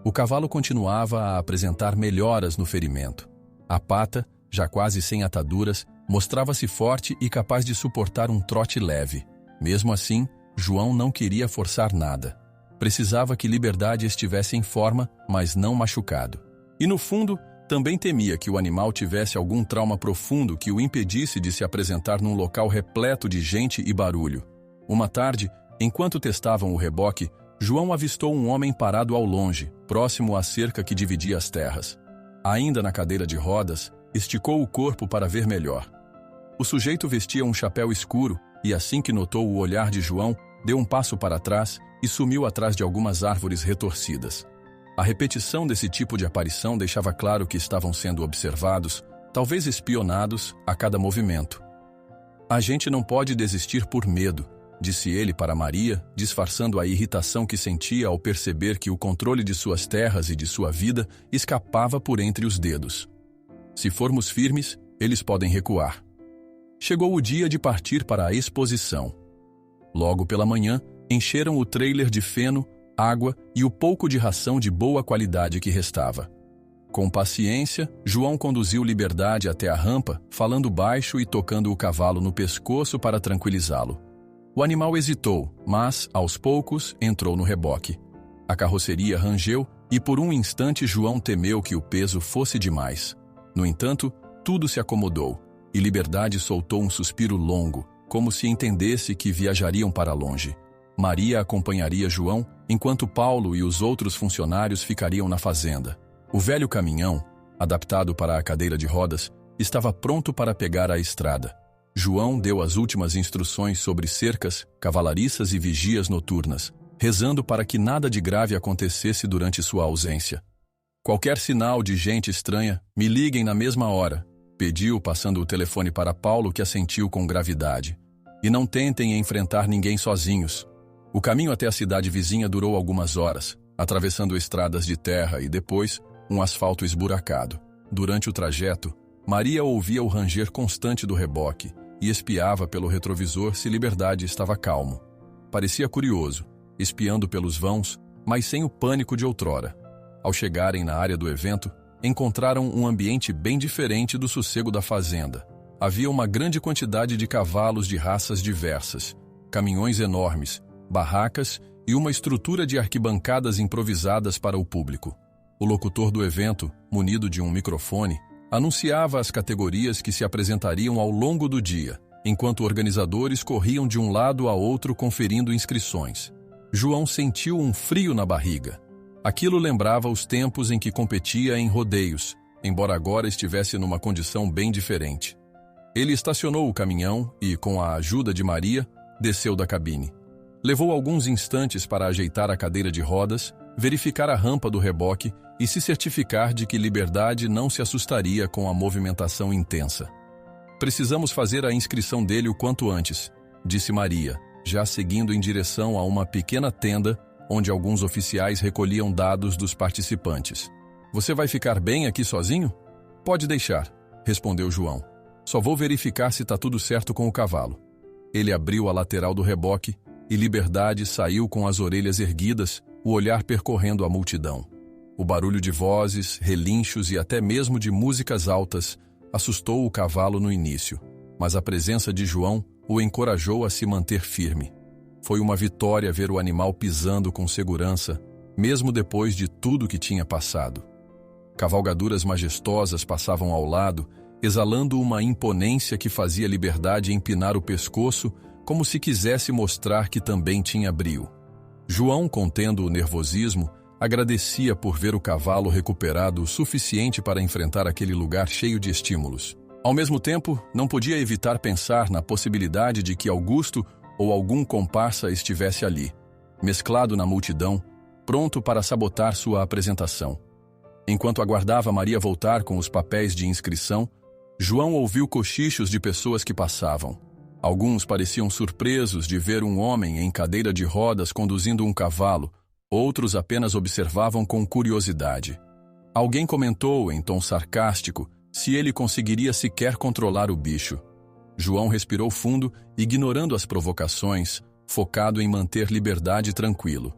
O cavalo continuava a apresentar melhoras no ferimento. A pata, já quase sem ataduras, mostrava-se forte e capaz de suportar um trote leve. Mesmo assim, João não queria forçar nada. Precisava que Liberdade estivesse em forma, mas não machucado. E no fundo, também temia que o animal tivesse algum trauma profundo que o impedisse de se apresentar num local repleto de gente e barulho. Uma tarde, enquanto testavam o reboque, João avistou um homem parado ao longe, próximo à cerca que dividia as terras. Ainda na cadeira de rodas, esticou o corpo para ver melhor. O sujeito vestia um chapéu escuro e, assim que notou o olhar de João, deu um passo para trás e sumiu atrás de algumas árvores retorcidas. A repetição desse tipo de aparição deixava claro que estavam sendo observados, talvez espionados, a cada movimento. A gente não pode desistir por medo, disse ele para Maria, disfarçando a irritação que sentia ao perceber que o controle de suas terras e de sua vida escapava por entre os dedos. Se formos firmes, eles podem recuar. Chegou o dia de partir para a exposição. Logo pela manhã, encheram o trailer de feno, água e o pouco de ração de boa qualidade que restava. Com paciência, João conduziu Liberdade até a rampa, falando baixo e tocando o cavalo no pescoço para tranquilizá-lo. O animal hesitou, mas, aos poucos, entrou no reboque. A carroceria rangeu e por um instante João temeu que o peso fosse demais. No entanto, tudo se acomodou e Liberdade soltou um suspiro longo, como se entendesse que viajariam para longe. Maria acompanharia João, enquanto Paulo e os outros funcionários ficariam na fazenda. O velho caminhão, adaptado para a cadeira de rodas, estava pronto para pegar a estrada. João deu as últimas instruções sobre cercas, cavalariças e vigias noturnas, rezando para que nada de grave acontecesse durante sua ausência. Qualquer sinal de gente estranha, me liguem na mesma hora, pediu, passando o telefone para Paulo, que assentiu com gravidade. E não tentem enfrentar ninguém sozinhos. O caminho até a cidade vizinha durou algumas horas, atravessando estradas de terra e depois um asfalto esburacado. Durante o trajeto, Maria ouvia o ranger constante do reboque e espiava pelo retrovisor se Liberdade estava calmo. Parecia curioso, espiando pelos vãos, mas sem o pânico de outrora. Ao chegarem na área do evento, encontraram um ambiente bem diferente do sossego da fazenda. Havia uma grande quantidade de cavalos de raças diversas, caminhões enormes, barracas e uma estrutura de arquibancadas improvisadas para o público. O locutor do evento, munido de um microfone, anunciava as categorias que se apresentariam ao longo do dia, enquanto organizadores corriam de um lado a outro conferindo inscrições. João sentiu um frio na barriga. Aquilo lembrava os tempos em que competia em rodeios, embora agora estivesse numa condição bem diferente. Ele estacionou o caminhão e, com a ajuda de Maria, desceu da cabine. Levou alguns instantes para ajeitar a cadeira de rodas, verificar a rampa do reboque e se certificar de que Liberdade não se assustaria com a movimentação intensa. Precisamos fazer a inscrição dele o quanto antes, disse Maria, já seguindo em direção a uma pequena tenda onde alguns oficiais recolhiam dados dos participantes. Você vai ficar bem aqui sozinho? Pode deixar, respondeu João. Só vou verificar se está tudo certo com o cavalo. Ele abriu a lateral do reboque e Liberdade saiu com as orelhas erguidas, o olhar percorrendo a multidão. O barulho de vozes, relinchos e até mesmo de músicas altas assustou o cavalo no início, mas a presença de João o encorajou a se manter firme. Foi uma vitória ver o animal pisando com segurança, mesmo depois de tudo que tinha passado. Cavalgaduras majestosas passavam ao lado, exalando uma imponência que fazia Liberdade empinar o pescoço como se quisesse mostrar que também tinha brio. João, contendo o nervosismo, agradecia por ver o cavalo recuperado o suficiente para enfrentar aquele lugar cheio de estímulos. Ao mesmo tempo, não podia evitar pensar na possibilidade de que Augusto ou algum comparsa estivesse ali. mesclado na multidão, pronto para sabotar sua apresentação. Enquanto aguardava Maria voltar com os papéis de inscrição, João ouviu cochichos de pessoas que passavam. Alguns pareciam surpresos de ver um homem em cadeira de rodas conduzindo um cavalo, outros apenas observavam com curiosidade. Alguém comentou, em tom sarcástico, se ele conseguiria sequer controlar o bicho. João respirou fundo, ignorando as provocações, focado em manter liberdade tranquilo.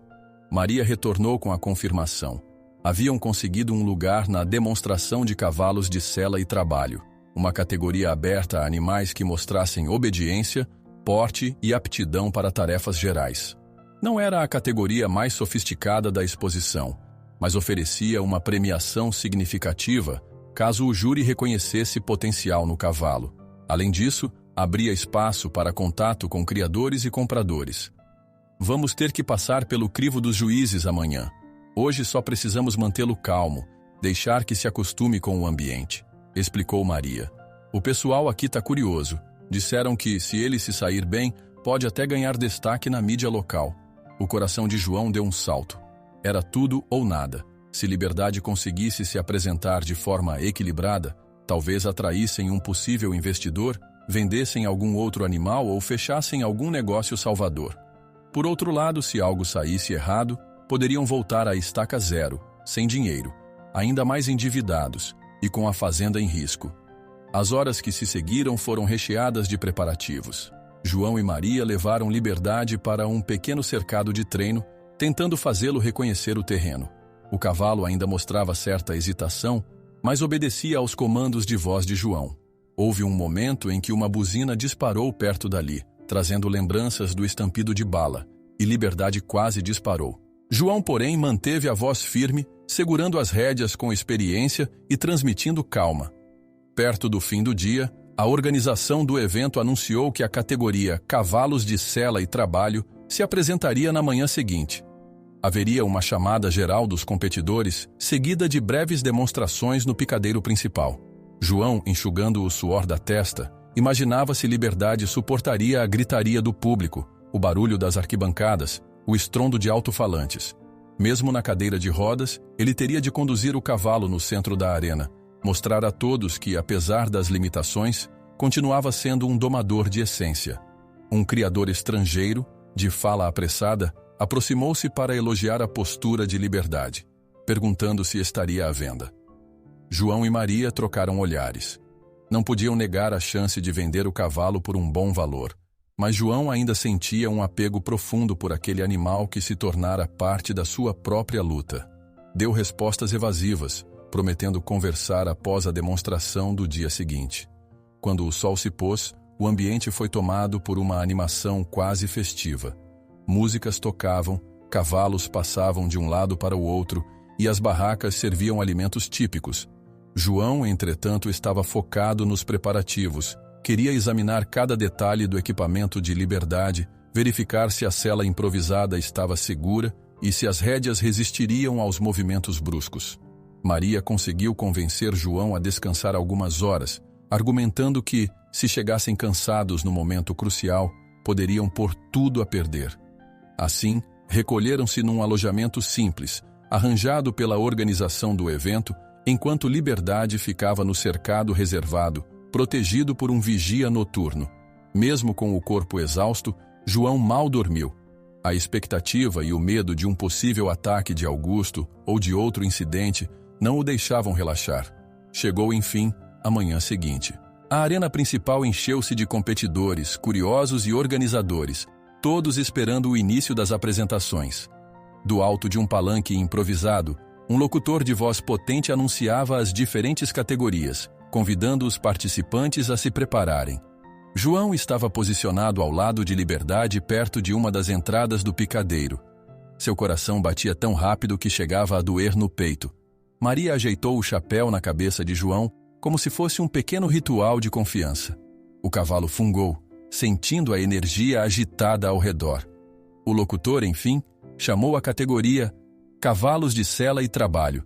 Maria retornou com a confirmação. Haviam conseguido um lugar na demonstração de cavalos de sela e trabalho, uma categoria aberta a animais que mostrassem obediência, porte e aptidão para tarefas gerais. Não era a categoria mais sofisticada da exposição, mas oferecia uma premiação significativa caso o júri reconhecesse potencial no cavalo. Além disso, abria espaço para contato com criadores e compradores. Vamos ter que passar pelo crivo dos juízes amanhã. Hoje só precisamos mantê-lo calmo, deixar que se acostume com o ambiente, explicou Maria. O pessoal aqui está curioso. Disseram que, se ele se sair bem, pode até ganhar destaque na mídia local. O coração de João deu um salto. Era tudo ou nada. Se Liberdade conseguisse se apresentar de forma equilibrada, talvez atraíssem um possível investidor, vendessem algum outro animal ou fechassem algum negócio salvador. Por outro lado, se algo saísse errado, poderiam voltar à estaca zero, sem dinheiro, ainda mais endividados e com a fazenda em risco. As horas que se seguiram foram recheadas de preparativos. João e Maria levaram Liberdade para um pequeno cercado de treino, tentando fazê-lo reconhecer o terreno. O cavalo ainda mostrava certa hesitação, mas obedecia aos comandos de voz de João. Houve um momento em que uma buzina disparou perto dali, trazendo lembranças do estampido de bala, e Liberdade quase disparou. João, porém, manteve a voz firme, segurando as rédeas com experiência e transmitindo calma. Perto do fim do dia, a organização do evento anunciou que a categoria Cavalos de Sela e Trabalho se apresentaria na manhã seguinte. Haveria uma chamada geral dos competidores, seguida de breves demonstrações no picadeiro principal. João, enxugando o suor da testa, imaginava se Liberdade suportaria a gritaria do público, o barulho das arquibancadas, o estrondo de alto-falantes. Mesmo na cadeira de rodas, ele teria de conduzir o cavalo no centro da arena, mostrar a todos que, apesar das limitações, continuava sendo um domador de essência. Um criador estrangeiro, de fala apressada, aproximou-se para elogiar a postura de Liberdade, perguntando se estaria à venda. João e Maria trocaram olhares. Não podiam negar a chance de vender o cavalo por um bom valor, mas João ainda sentia um apego profundo por aquele animal que se tornara parte da sua própria luta. Deu respostas evasivas, prometendo conversar após a demonstração do dia seguinte. Quando o sol se pôs, o ambiente foi tomado por uma animação quase festiva. Músicas tocavam, cavalos passavam de um lado para o outro e as barracas serviam alimentos típicos. João, entretanto, estava focado nos preparativos. Queria examinar cada detalhe do equipamento de Liberdade, verificar se a sela improvisada estava segura e se as rédeas resistiriam aos movimentos bruscos. Maria conseguiu convencer João a descansar algumas horas, argumentando que, se chegassem cansados no momento crucial, poderiam pôr tudo a perder. Assim, recolheram-se num alojamento simples, arranjado pela organização do evento, enquanto Liberdade ficava no cercado reservado, protegido por um vigia noturno. Mesmo com o corpo exausto, João mal dormiu. A expectativa e o medo de um possível ataque de Augusto ou de outro incidente não o deixavam relaxar. Chegou, enfim, a manhã seguinte. A arena principal encheu-se de competidores, curiosos e organizadores, todos esperando o início das apresentações. Do alto de um palanque improvisado, um locutor de voz potente anunciava as diferentes categorias, convidando os participantes a se prepararem. João estava posicionado ao lado de Liberdade, perto de uma das entradas do picadeiro. Seu coração batia tão rápido que chegava a doer no peito. Maria ajeitou o chapéu na cabeça de João, como se fosse um pequeno ritual de confiança. O cavalo fungou, sentindo a energia agitada ao redor. O locutor, enfim, chamou a categoria Cavalos de Sela e Trabalho.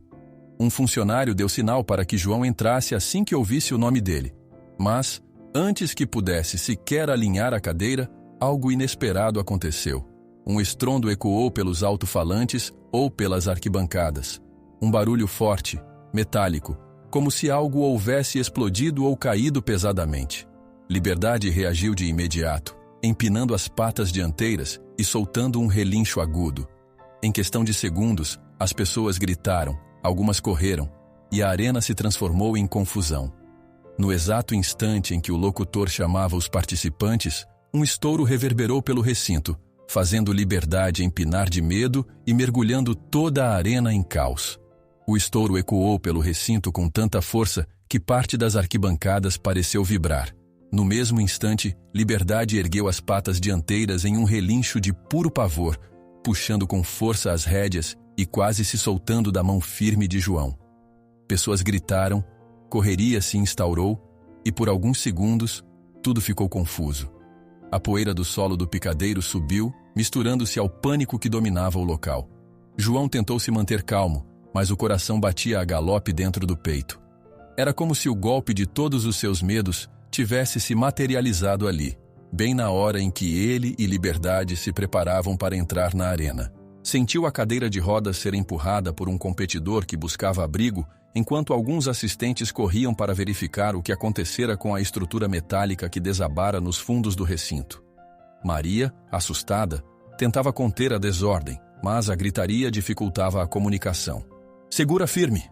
Um funcionário deu sinal para que João entrasse assim que ouvisse o nome dele. Mas, antes que pudesse sequer alinhar a cadeira, algo inesperado aconteceu. Um estrondo ecoou pelos alto-falantes ou pelas arquibancadas. Um barulho forte, metálico, como se algo houvesse explodido ou caído pesadamente. Liberdade reagiu de imediato, empinando as patas dianteiras e soltando um relincho agudo. Em questão de segundos, as pessoas gritaram, algumas correram, e a arena se transformou em confusão. No exato instante em que o locutor chamava os participantes, um estouro reverberou pelo recinto, fazendo Liberdade empinar de medo e mergulhando toda a arena em caos. O estouro ecoou pelo recinto com tanta força que parte das arquibancadas pareceu vibrar. No mesmo instante, Liberdade ergueu as patas dianteiras em um relincho de puro pavor, puxando com força as rédeas e quase se soltando da mão firme de João. Pessoas gritaram, correria se instaurou e por alguns segundos tudo ficou confuso. A poeira do solo do picadeiro subiu, misturando-se ao pânico que dominava o local. João tentou se manter calmo, mas o coração batia a galope dentro do peito. Era como se o golpe de todos os seus medos tivesse se materializado ali, bem na hora em que ele e Liberdade se preparavam para entrar na arena. Sentiu a cadeira de rodas ser empurrada por um competidor que buscava abrigo, enquanto alguns assistentes corriam para verificar o que acontecera com a estrutura metálica que desabara nos fundos do recinto. Maria, assustada, tentava conter a desordem, mas a gritaria dificultava a comunicação. "Segura firme!"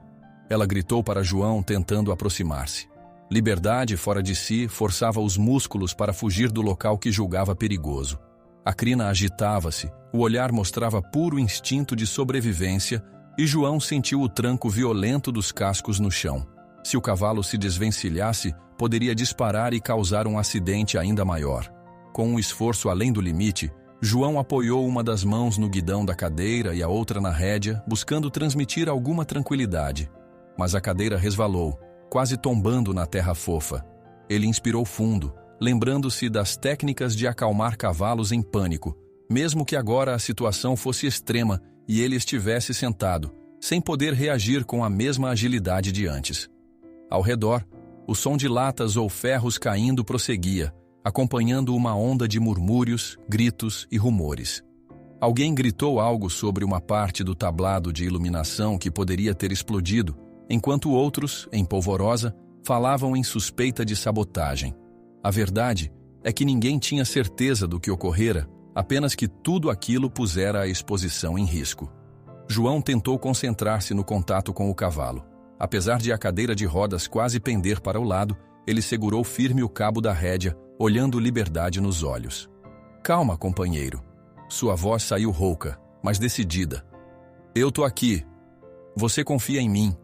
Ela gritou para João, tentando aproximar-se. Liberdade, fora de si, forçava os músculos para fugir do local que julgava perigoso. A crina agitava-se, o olhar mostrava puro instinto de sobrevivência e João sentiu o tranco violento dos cascos no chão. Se o cavalo se desvencilhasse, poderia disparar e causar um acidente ainda maior. Com um esforço além do limite, João apoiou uma das mãos no guidão da cadeira e a outra na rédea, buscando transmitir alguma tranquilidade. Mas a cadeira resvalou, quase tombando na terra fofa. Ele inspirou fundo, lembrando-se das técnicas de acalmar cavalos em pânico, mesmo que agora a situação fosse extrema e ele estivesse sentado, sem poder reagir com a mesma agilidade de antes. Ao redor, o som de latas ou ferros caindo prosseguia, acompanhando uma onda de murmúrios, gritos e rumores. Alguém gritou algo sobre uma parte do tablado de iluminação que poderia ter explodido, enquanto outros, em polvorosa, falavam em suspeita de sabotagem. A verdade é que ninguém tinha certeza do que ocorrera, apenas que tudo aquilo pusera a exposição em risco. João tentou concentrar-se no contato com o cavalo. Apesar de a cadeira de rodas quase pender para o lado, ele segurou firme o cabo da rédea, olhando Liberdade nos olhos. "Calma, companheiro." Sua voz saiu rouca, mas decidida. "Eu tô aqui. Você confia em mim."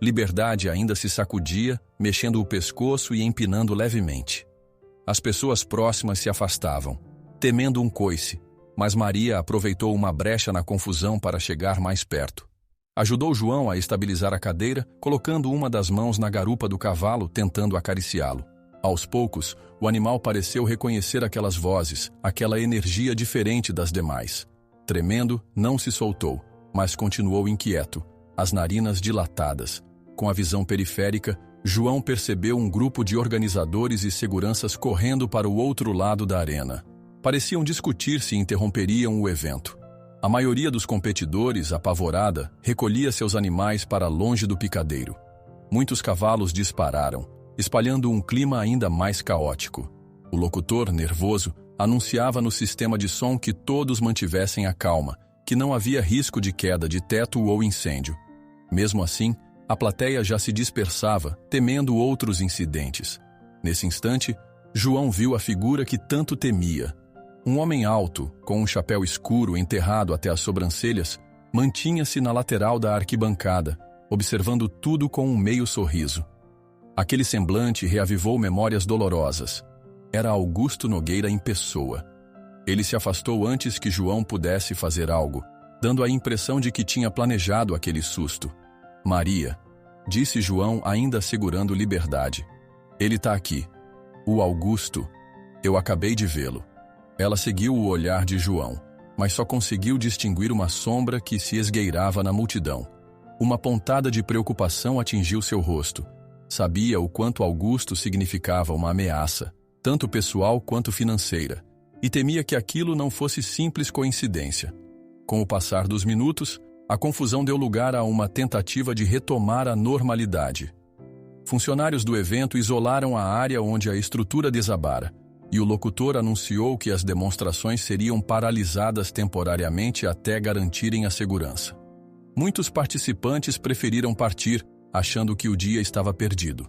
Liberdade ainda se sacudia, mexendo o pescoço e empinando levemente. As pessoas próximas se afastavam, temendo um coice, mas Maria aproveitou uma brecha na confusão para chegar mais perto. Ajudou João a estabilizar a cadeira, colocando uma das mãos na garupa do cavalo, tentando acariciá-lo. Aos poucos, o animal pareceu reconhecer aquelas vozes, aquela energia diferente das demais. Tremendo, não se soltou, mas continuou inquieto, as narinas dilatadas. Com a visão periférica, João percebeu um grupo de organizadores e seguranças correndo para o outro lado da arena. Pareciam discutir se interromperiam o evento. A maioria dos competidores, apavorada, recolhia seus animais para longe do picadeiro. Muitos cavalos dispararam, espalhando um clima ainda mais caótico. O locutor, nervoso, anunciava no sistema de som que todos mantivessem a calma, que não havia risco de queda de teto ou incêndio. Mesmo assim, a plateia já se dispersava, temendo outros incidentes. Nesse instante, João viu a figura que tanto temia. Um homem alto, com um chapéu escuro enterrado até as sobrancelhas, mantinha-se na lateral da arquibancada, observando tudo com um meio sorriso. Aquele semblante reavivou memórias dolorosas. Era Augusto Nogueira em pessoa. Ele se afastou antes que João pudesse fazer algo, dando a impressão de que tinha planejado aquele susto. "Maria", disse João, ainda segurando Liberdade. "Ele tá aqui. O Augusto. Eu acabei de vê-lo." Ela seguiu o olhar de João, mas só conseguiu distinguir uma sombra que se esgueirava na multidão. Uma pontada de preocupação atingiu seu rosto. Sabia o quanto Augusto significava uma ameaça, tanto pessoal quanto financeira. e temia que aquilo não fosse simples coincidência. Com o passar dos minutos, a confusão deu lugar a uma tentativa de retomar a normalidade. Funcionários do evento isolaram a área onde a estrutura desabara, e o locutor anunciou que as demonstrações seriam paralisadas temporariamente até garantirem a segurança. Muitos participantes preferiram partir, achando que o dia estava perdido.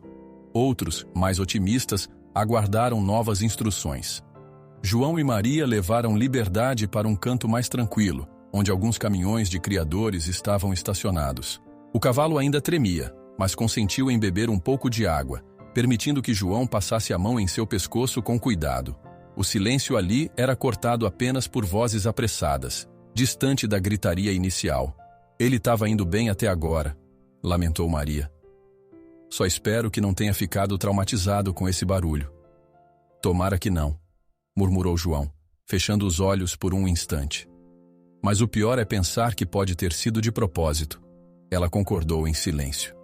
Outros, mais otimistas, aguardaram novas instruções. João e Maria levaram Liberdade para um canto mais tranquilo, onde alguns caminhões de criadores estavam estacionados. O cavalo ainda tremia, mas consentiu em beber um pouco de água, permitindo que João passasse a mão em seu pescoço com cuidado. O silêncio ali era cortado apenas por vozes apressadas, distante da gritaria inicial. Ele estava indo bem até agora, lamentou Maria. Só espero que não tenha ficado traumatizado com esse barulho. Tomara que não, murmurou João, fechando os olhos por um instante. Mas o pior é pensar que pode ter sido de propósito. Ela concordou em silêncio.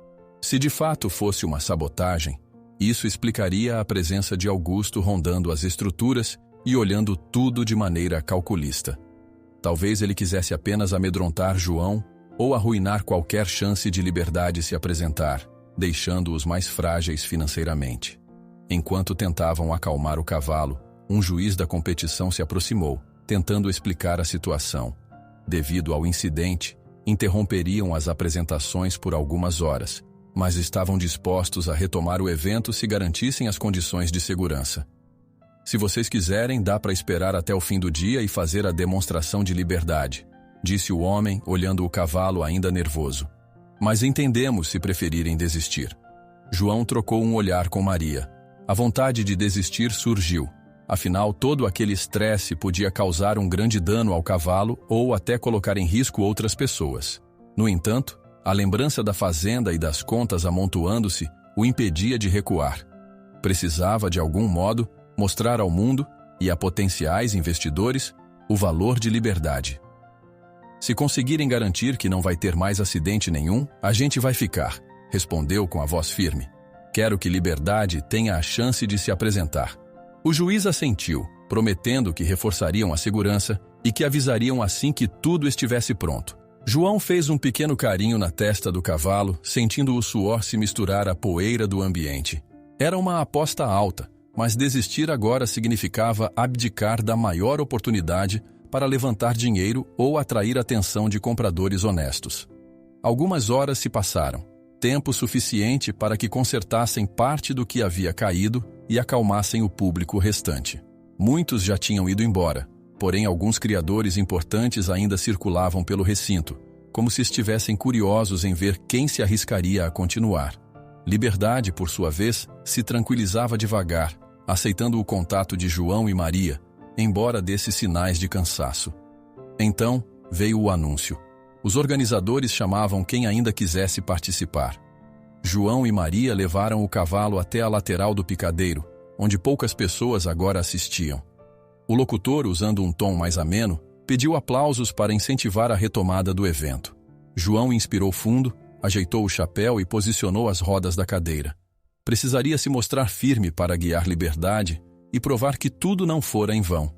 Se de fato fosse uma sabotagem, isso explicaria a presença de Augusto rondando as estruturas e olhando tudo de maneira calculista. Talvez ele quisesse apenas amedrontar João ou arruinar qualquer chance de Liberdade se apresentar, deixando-os mais frágeis financeiramente. Enquanto tentavam acalmar o cavalo, um juiz da competição se aproximou, tentando explicar a situação. Devido ao incidente, interromperiam as apresentações por algumas horas, mas estavam dispostos a retomar o evento se garantissem as condições de segurança. Se vocês quiserem, dá para esperar até o fim do dia e fazer a demonstração de Liberdade, disse o homem, olhando o cavalo ainda nervoso. Mas entendemos se preferirem desistir. João trocou um olhar com Maria. A vontade de desistir surgiu. Afinal, todo aquele estresse podia causar um grande dano ao cavalo ou até colocar em risco outras pessoas. No entanto, a lembrança da fazenda e das contas amontoando-se o impedia de recuar. Precisava, de algum modo, mostrar ao mundo e a potenciais investidores o valor de Liberdade. Se conseguirem garantir que não vai ter mais acidente nenhum, a gente vai ficar, respondeu com a voz firme. Quero que Liberdade tenha a chance de se apresentar. O juiz assentiu, prometendo que reforçariam a segurança e que avisariam assim que tudo estivesse pronto. João fez um pequeno carinho na testa do cavalo, sentindo o suor se misturar à poeira do ambiente. Era uma aposta alta, mas desistir agora significava abdicar da maior oportunidade para levantar dinheiro ou atrair a atenção de compradores honestos. Algumas horas se passaram, tempo suficiente para que consertassem parte do que havia caído e acalmassem o público restante. Muitos já tinham ido embora, porém alguns criadores importantes ainda circulavam pelo recinto, como se estivessem curiosos em ver quem se arriscaria a continuar. Liberdade, por sua vez, se tranquilizava devagar, aceitando o contato de João e Maria, embora desse sinais de cansaço. Então, veio o anúncio. Os organizadores chamavam quem ainda quisesse participar. João e Maria levaram o cavalo até a lateral do picadeiro, onde poucas pessoas agora assistiam. O locutor, usando um tom mais ameno, pediu aplausos para incentivar a retomada do evento. João inspirou fundo, ajeitou o chapéu e posicionou as rodas da cadeira. Precisaria se mostrar firme para guiar Liberdade e provar que tudo não fora em vão.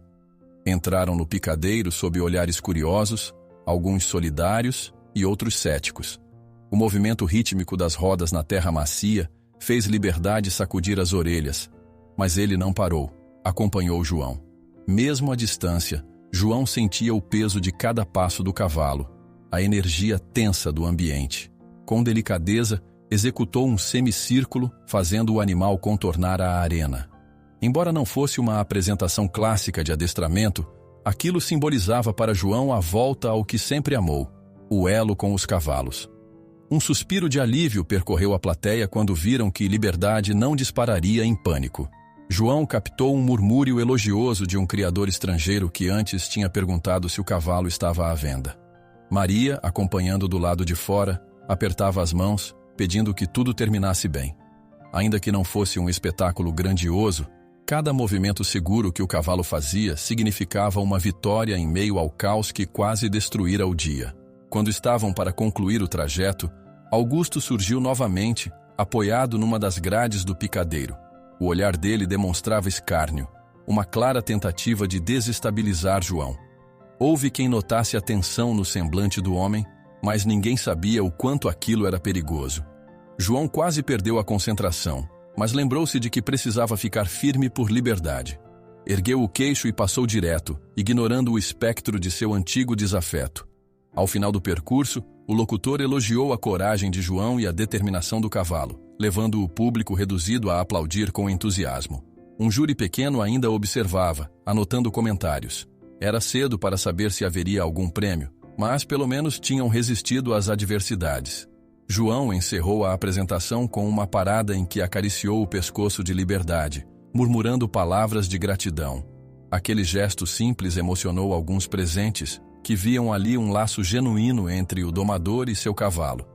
Entraram no picadeiro sob olhares curiosos, alguns solidários e outros céticos. O movimento rítmico das rodas na terra macia fez Liberdade sacudir as orelhas, mas ele não parou, acompanhou João. Mesmo à distância, João sentia o peso de cada passo do cavalo, a energia tensa do ambiente. Com delicadeza, executou um semicírculo, fazendo o animal contornar a arena. Embora não fosse uma apresentação clássica de adestramento, aquilo simbolizava para João a volta ao que sempre amou, o elo com os cavalos. Um suspiro de alívio percorreu a plateia quando viram que Liberdade não dispararia em pânico. João captou um murmúrio elogioso de um criador estrangeiro que antes tinha perguntado se o cavalo estava à venda. Maria, acompanhando do lado de fora, apertava as mãos, pedindo que tudo terminasse bem. Ainda que não fosse um espetáculo grandioso, cada movimento seguro que o cavalo fazia significava uma vitória em meio ao caos que quase destruíra o dia. Quando estavam para concluir o trajeto, Augusto surgiu novamente, apoiado numa das grades do picadeiro. O olhar dele demonstrava escárnio. uma clara tentativa de desestabilizar João. Houve quem notasse a tensão no semblante do homem, mas ninguém sabia o quanto aquilo era perigoso. João quase perdeu a concentração, mas lembrou-se de que precisava ficar firme por liberdade. Ergueu o queixo e passou direto, ignorando o espectro de seu antigo desafeto. Ao final do percurso, o locutor elogiou a coragem de João e a determinação do cavalo, levando o público reduzido a aplaudir com entusiasmo. Um júri pequeno ainda observava, anotando comentários. Era cedo para saber se haveria algum prêmio, mas pelo menos tinham resistido às adversidades. João encerrou a apresentação com uma parada em que acariciou o pescoço de Liberdade, murmurando palavras de gratidão. Aquele gesto simples emocionou alguns presentes, que viam ali um laço genuíno entre o domador e seu cavalo.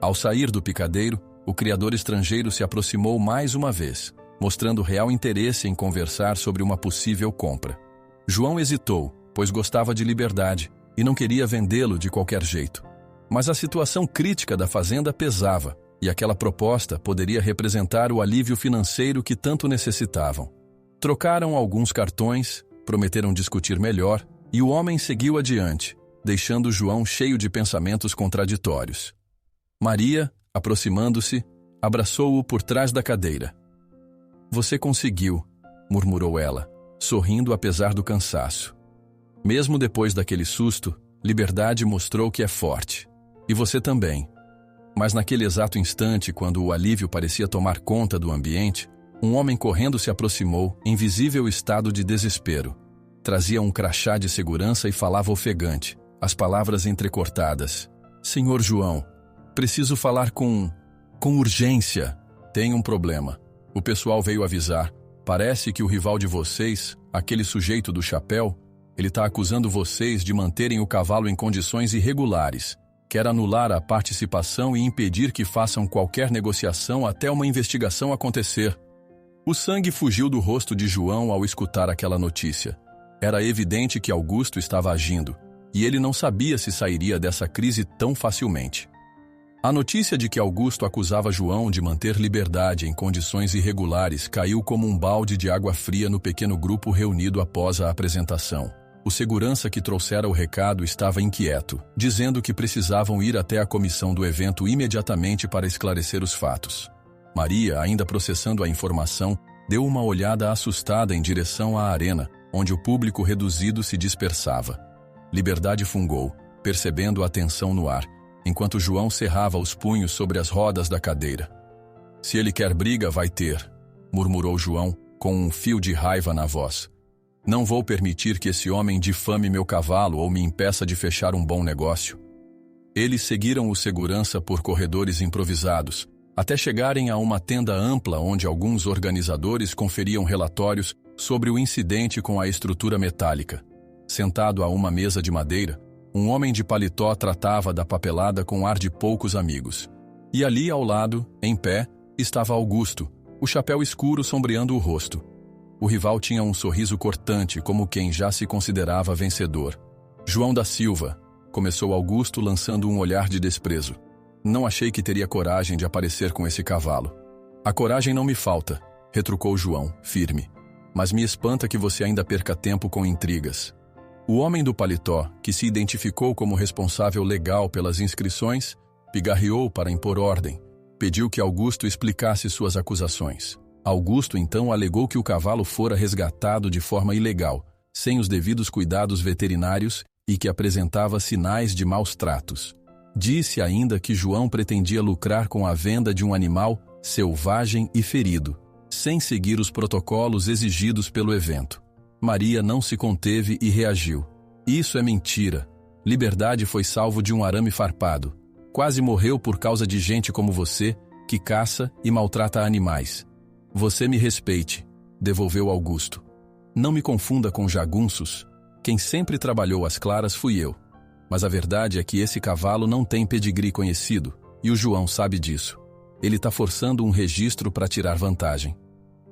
Ao sair do picadeiro, o criador estrangeiro se aproximou mais uma vez, mostrando real interesse em conversar sobre uma possível compra. João hesitou, pois gostava de Liberdade e não queria vendê-lo de qualquer jeito. Mas a situação crítica da fazenda pesava, e aquela proposta poderia representar o alívio financeiro que tanto necessitavam. Trocaram alguns cartões, prometeram discutir melhor, e o homem seguiu adiante, deixando João cheio de pensamentos contraditórios. Maria, aproximando-se, abraçou-o por trás da cadeira. "Você conseguiu", murmurou ela, sorrindo apesar do cansaço. Mesmo depois daquele susto, Liberdade mostrou que é forte. E você também. Mas naquele exato instante, quando o alívio parecia tomar conta do ambiente, um homem correndo se aproximou, em visível estado de desespero. Trazia um crachá de segurança e falava ofegante, as palavras entrecortadas. "Senhor João, preciso falar com urgência. Tem um problema. O pessoal veio avisar. Parece que o rival de vocês, aquele sujeito do chapéu, ele está acusando vocês de manterem o cavalo em condições irregulares. Quer anular a participação e impedir que façam qualquer negociação até uma investigação acontecer." O sangue fugiu do rosto de João ao escutar aquela notícia. Era evidente que Augusto estava agindo, e ele não sabia se sairia dessa crise tão facilmente. A notícia de que Augusto acusava João de manter Liberdade em condições irregulares caiu como um balde de água fria no pequeno grupo reunido após a apresentação. O segurança que trouxera o recado estava inquieto, dizendo que precisavam ir até a comissão do evento imediatamente para esclarecer os fatos. Maria, ainda processando a informação, deu uma olhada assustada em direção à arena, onde o público reduzido se dispersava. Liberdade fungou, percebendo a tensão no ar, enquanto João cerrava os punhos sobre as rodas da cadeira. "Se ele quer briga, vai ter", murmurou João, com um fio de raiva na voz. "Não vou permitir que esse homem difame meu cavalo ou me impeça de fechar um bom negócio." Eles seguiram o segurança por corredores improvisados, até chegarem a uma tenda ampla onde alguns organizadores conferiam relatórios sobre o incidente com a estrutura metálica. Sentado a uma mesa de madeira, um homem de paletó tratava da papelada com ar de poucos amigos. E ali ao lado, em pé, estava Augusto, o chapéu escuro sombreando o rosto. O rival tinha um sorriso cortante, como quem já se considerava vencedor. "João da Silva", começou Augusto lançando um olhar de desprezo. "Não achei que teria coragem de aparecer com esse cavalo." "A coragem não me falta", retrucou João, firme. "Mas me espanta que você ainda perca tempo com intrigas." O homem do paletó, que se identificou como responsável legal pelas inscrições, pigarreou para impor ordem. Pediu que Augusto explicasse suas acusações. Augusto então alegou que o cavalo fora resgatado de forma ilegal, sem os devidos cuidados veterinários e que apresentava sinais de maus tratos. Disse ainda que João pretendia lucrar com a venda de um animal selvagem e ferido, sem seguir os protocolos exigidos pelo evento. Maria não se conteve e reagiu. "Isso é mentira. Liberdade foi salvo de um arame farpado. Quase morreu por causa de gente como você, que caça e maltrata animais." "Você me respeite", devolveu Augusto. "Não me confunda com jagunços. Quem sempre trabalhou às claras fui eu. Mas a verdade é que esse cavalo não tem pedigree conhecido, e o João sabe disso. Ele está forçando um registro para tirar vantagem."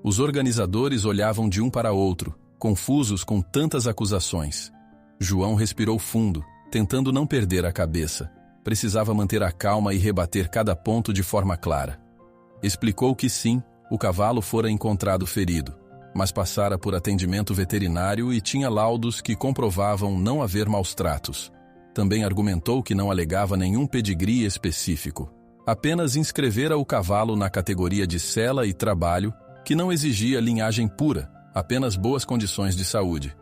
Os organizadores olhavam de um para outro, confusos com tantas acusações. João respirou fundo, tentando não perder a cabeça. Precisava manter a calma e rebater cada ponto de forma clara. Explicou que sim, o cavalo fora encontrado ferido, mas passara por atendimento veterinário e tinha laudos que comprovavam não haver maus-tratos. Também argumentou que não alegava nenhum pedigree específico. Apenas inscrevera o cavalo na categoria de sela e trabalho, que não exigia linhagem pura, apenas boas condições de saúde.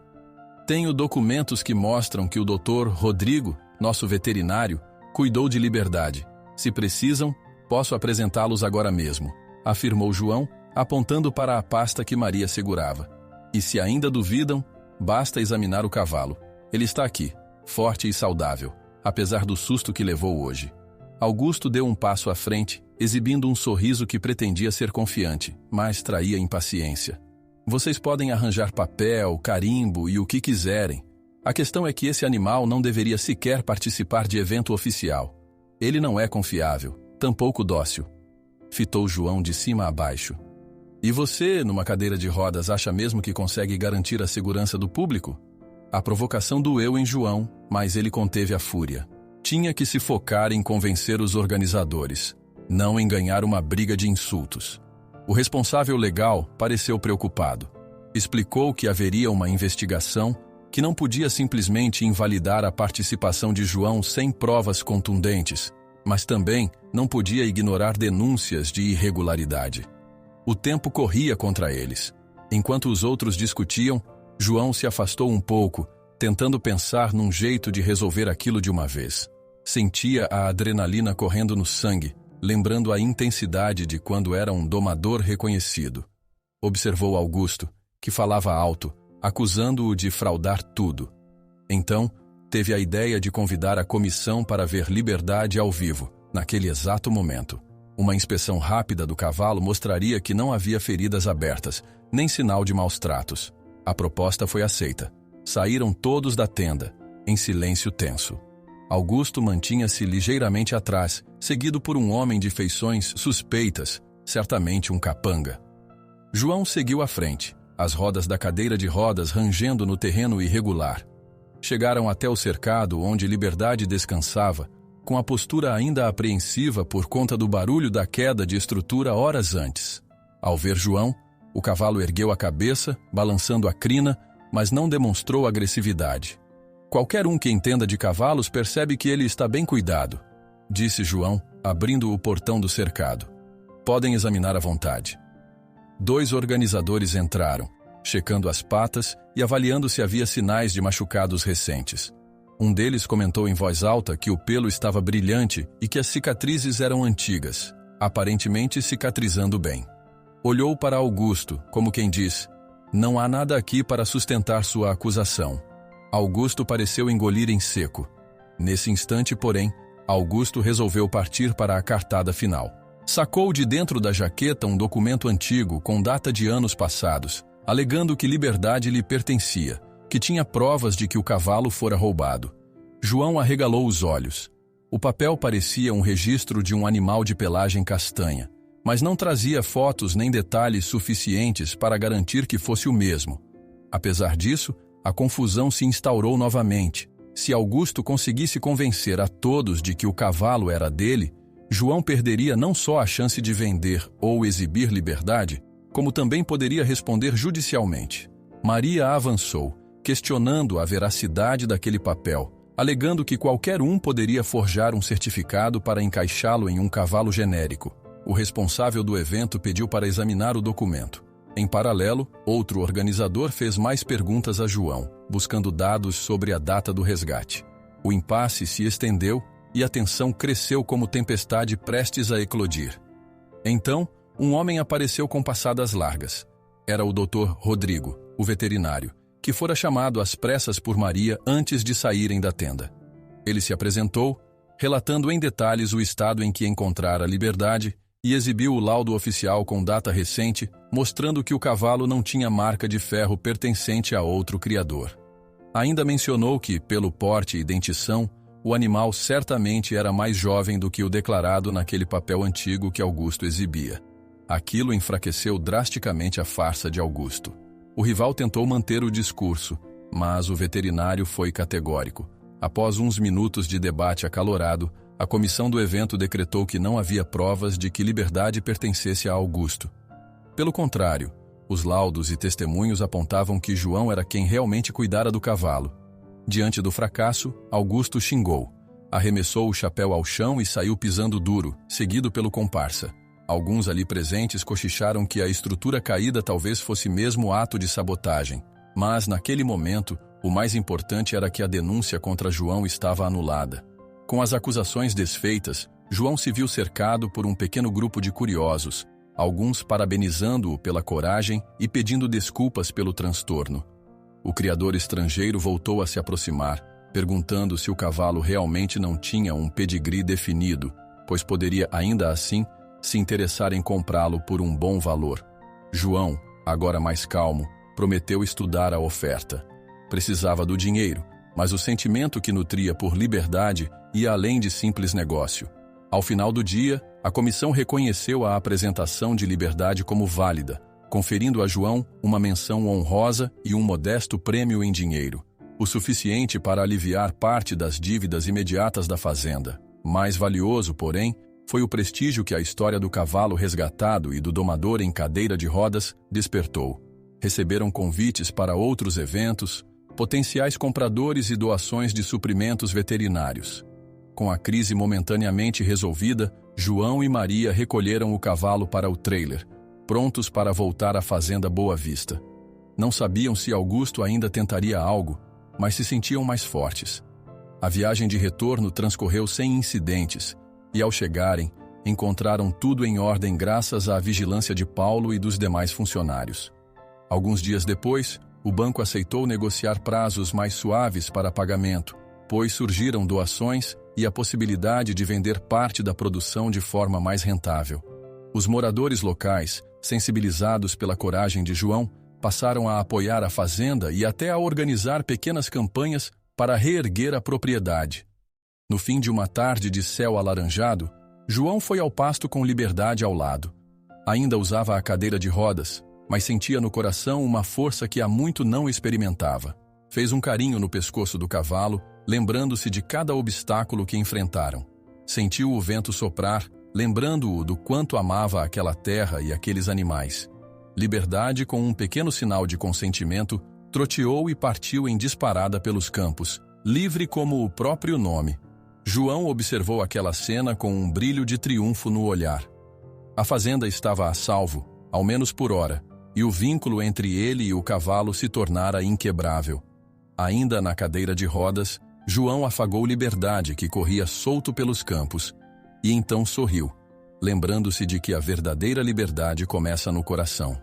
Tenho documentos que mostram que o Dr. Rodrigo, nosso veterinário, cuidou de Liberdade. Se precisam, posso apresentá-los agora mesmo, afirmou João, apontando para a pasta que Maria segurava. E se ainda duvidam, basta examinar o cavalo. Ele está aqui, forte e saudável, apesar do susto que levou hoje. Augusto deu um passo à frente, exibindo um sorriso que pretendia ser confiante, mas traía impaciência. Vocês podem arranjar papel, carimbo e o que quiserem. A questão é que esse animal não deveria sequer participar de evento oficial. Ele não é confiável, tampouco dócil. Fitou João de cima a baixo. E você, numa cadeira de rodas, acha mesmo que consegue garantir a segurança do público? A provocação doeu em João, mas ele conteve a fúria. Tinha que se focar em convencer os organizadores, não em ganhar uma briga de insultos. O responsável legal pareceu preocupado. Explicou que haveria uma investigação, que não podia simplesmente invalidar a participação de João sem provas contundentes, mas também não podia ignorar denúncias de irregularidade. O tempo corria contra eles. Enquanto os outros discutiam, João se afastou um pouco, tentando pensar num jeito de resolver aquilo de uma vez. Sentia a adrenalina correndo no sangue, lembrando a intensidade de quando era um domador reconhecido. Observou Augusto, que falava alto, acusando-o de fraudar tudo. Então, teve a ideia de convidar a comissão para ver Liberdade ao vivo, naquele exato momento. Uma inspeção rápida do cavalo mostraria que não havia feridas abertas, nem sinal de maus-tratos. A proposta foi aceita. Saíram todos da tenda, em silêncio tenso. Augusto mantinha-se ligeiramente atrás, seguido por um homem de feições suspeitas, certamente um capanga. João seguiu à frente, as rodas da cadeira de rodas rangendo no terreno irregular. Chegaram até o cercado onde Liberdade descansava, com a postura ainda apreensiva por conta do barulho da queda de estrutura horas antes. Ao ver João, o cavalo ergueu a cabeça, balançando a crina, mas não demonstrou agressividade. Qualquer um que entenda de cavalos percebe que ele está bem cuidado, disse João, abrindo o portão do cercado. Podem examinar à vontade. 2 organizadores entraram, checando as patas e avaliando se havia sinais de machucados recentes. Um deles comentou em voz alta que o pelo estava brilhante e que as cicatrizes eram antigas, aparentemente cicatrizando bem. Olhou para Augusto, como quem diz, não há nada aqui para sustentar sua acusação. Augusto pareceu engolir em seco. Nesse instante, porém, Augusto resolveu partir para a cartada final. Sacou de dentro da jaqueta um documento antigo com data de anos passados, alegando que Liberdade lhe pertencia, que tinha provas de que o cavalo fora roubado. João arregalou os olhos. O papel parecia um registro de um animal de pelagem castanha, mas não trazia fotos nem detalhes suficientes para garantir que fosse o mesmo. Apesar disso, a confusão se instaurou novamente. Se Augusto conseguisse convencer a todos de que o cavalo era dele, João perderia não só a chance de vender ou exibir Liberdade, como também poderia responder judicialmente. Maria avançou, questionando a veracidade daquele papel, alegando que qualquer um poderia forjar um certificado para encaixá-lo em um cavalo genérico. O responsável do evento pediu para examinar o documento. Em paralelo, outro organizador fez mais perguntas a João, buscando dados sobre a data do resgate. O impasse se estendeu e a tensão cresceu como tempestade prestes a eclodir. Então, um homem apareceu com passadas largas. Era o Dr. Rodrigo, o veterinário, que fora chamado às pressas por Maria antes de saírem da tenda. Ele se apresentou, relatando em detalhes o estado em que encontrara Liberdade e exibiu o laudo oficial com data recente, mostrando que o cavalo não tinha marca de ferro pertencente a outro criador. Ainda mencionou que, pelo porte e dentição, o animal certamente era mais jovem do que o declarado naquele papel antigo que Augusto exibia. Aquilo enfraqueceu drasticamente a farsa de Augusto. O rival tentou manter o discurso, mas o veterinário foi categórico. Após uns minutos de debate acalorado, a comissão do evento decretou que não havia provas de que Liberdade pertencesse a Augusto. Pelo contrário, Os laudos e testemunhos apontavam que João era quem realmente cuidara do cavalo. Diante do fracasso, Augusto xingou. Arremessou o chapéu ao chão e saiu pisando duro, seguido pelo comparsa. Alguns ali presentes cochicharam que a estrutura caída talvez fosse mesmo ato de sabotagem. Mas, naquele momento, o mais importante era que a denúncia contra João estava anulada. Com as acusações desfeitas, João se viu cercado por um pequeno grupo de curiosos, alguns parabenizando-o pela coragem e pedindo desculpas pelo transtorno. O criador estrangeiro voltou a se aproximar, perguntando se o cavalo realmente não tinha um pedigree definido, pois poderia ainda assim se interessar em comprá-lo por um bom valor. João, agora mais calmo, prometeu estudar a oferta. Precisava do dinheiro, mas o sentimento que nutria por liberdade ia além de simples negócio. Ao final do dia, a comissão reconheceu a apresentação de liberdade como válida, conferindo a João uma menção honrosa e um modesto prêmio em dinheiro, o suficiente para aliviar parte das dívidas imediatas da fazenda. Mais valioso, porém, foi o prestígio que a história do cavalo resgatado e do domador em cadeira de rodas despertou. Receberam convites para outros eventos, potenciais compradores e doações de suprimentos veterinários. Com a crise momentaneamente resolvida, João e Maria recolheram o cavalo para o trailer, prontos para voltar à fazenda Boa Vista. Não sabiam se Augusto ainda tentaria algo, mas se sentiam mais fortes. A viagem de retorno transcorreu sem incidentes, e ao chegarem, encontraram tudo em ordem graças à vigilância de Paulo e dos demais funcionários. Alguns dias depois, o banco aceitou negociar prazos mais suaves para pagamento, pois surgiram doações e a possibilidade de vender parte da produção de forma mais rentável. Os moradores locais, sensibilizados pela coragem de João, passaram a apoiar a fazenda e até a organizar pequenas campanhas para reerguer a propriedade. No fim de uma tarde de céu alaranjado, João foi ao pasto com Liberdade ao lado. Ainda usava a cadeira de rodas, mas sentia no coração uma força que há muito não experimentava. Fez um carinho no pescoço do cavalo, lembrando-se de cada obstáculo que enfrentaram. Sentiu o vento soprar, lembrando-o do quanto amava aquela terra e aqueles animais. Liberdade, com um pequeno sinal de consentimento, troteou e partiu em disparada pelos campos, livre como o próprio nome. João observou aquela cena com um brilho de triunfo no olhar. A fazenda estava a salvo, ao menos por hora, e o vínculo entre ele e o cavalo se tornara inquebrável. Ainda na cadeira de rodas, João afagou Liberdade, que corria solto pelos campos, e então sorriu, lembrando-se de que a verdadeira liberdade começa no coração.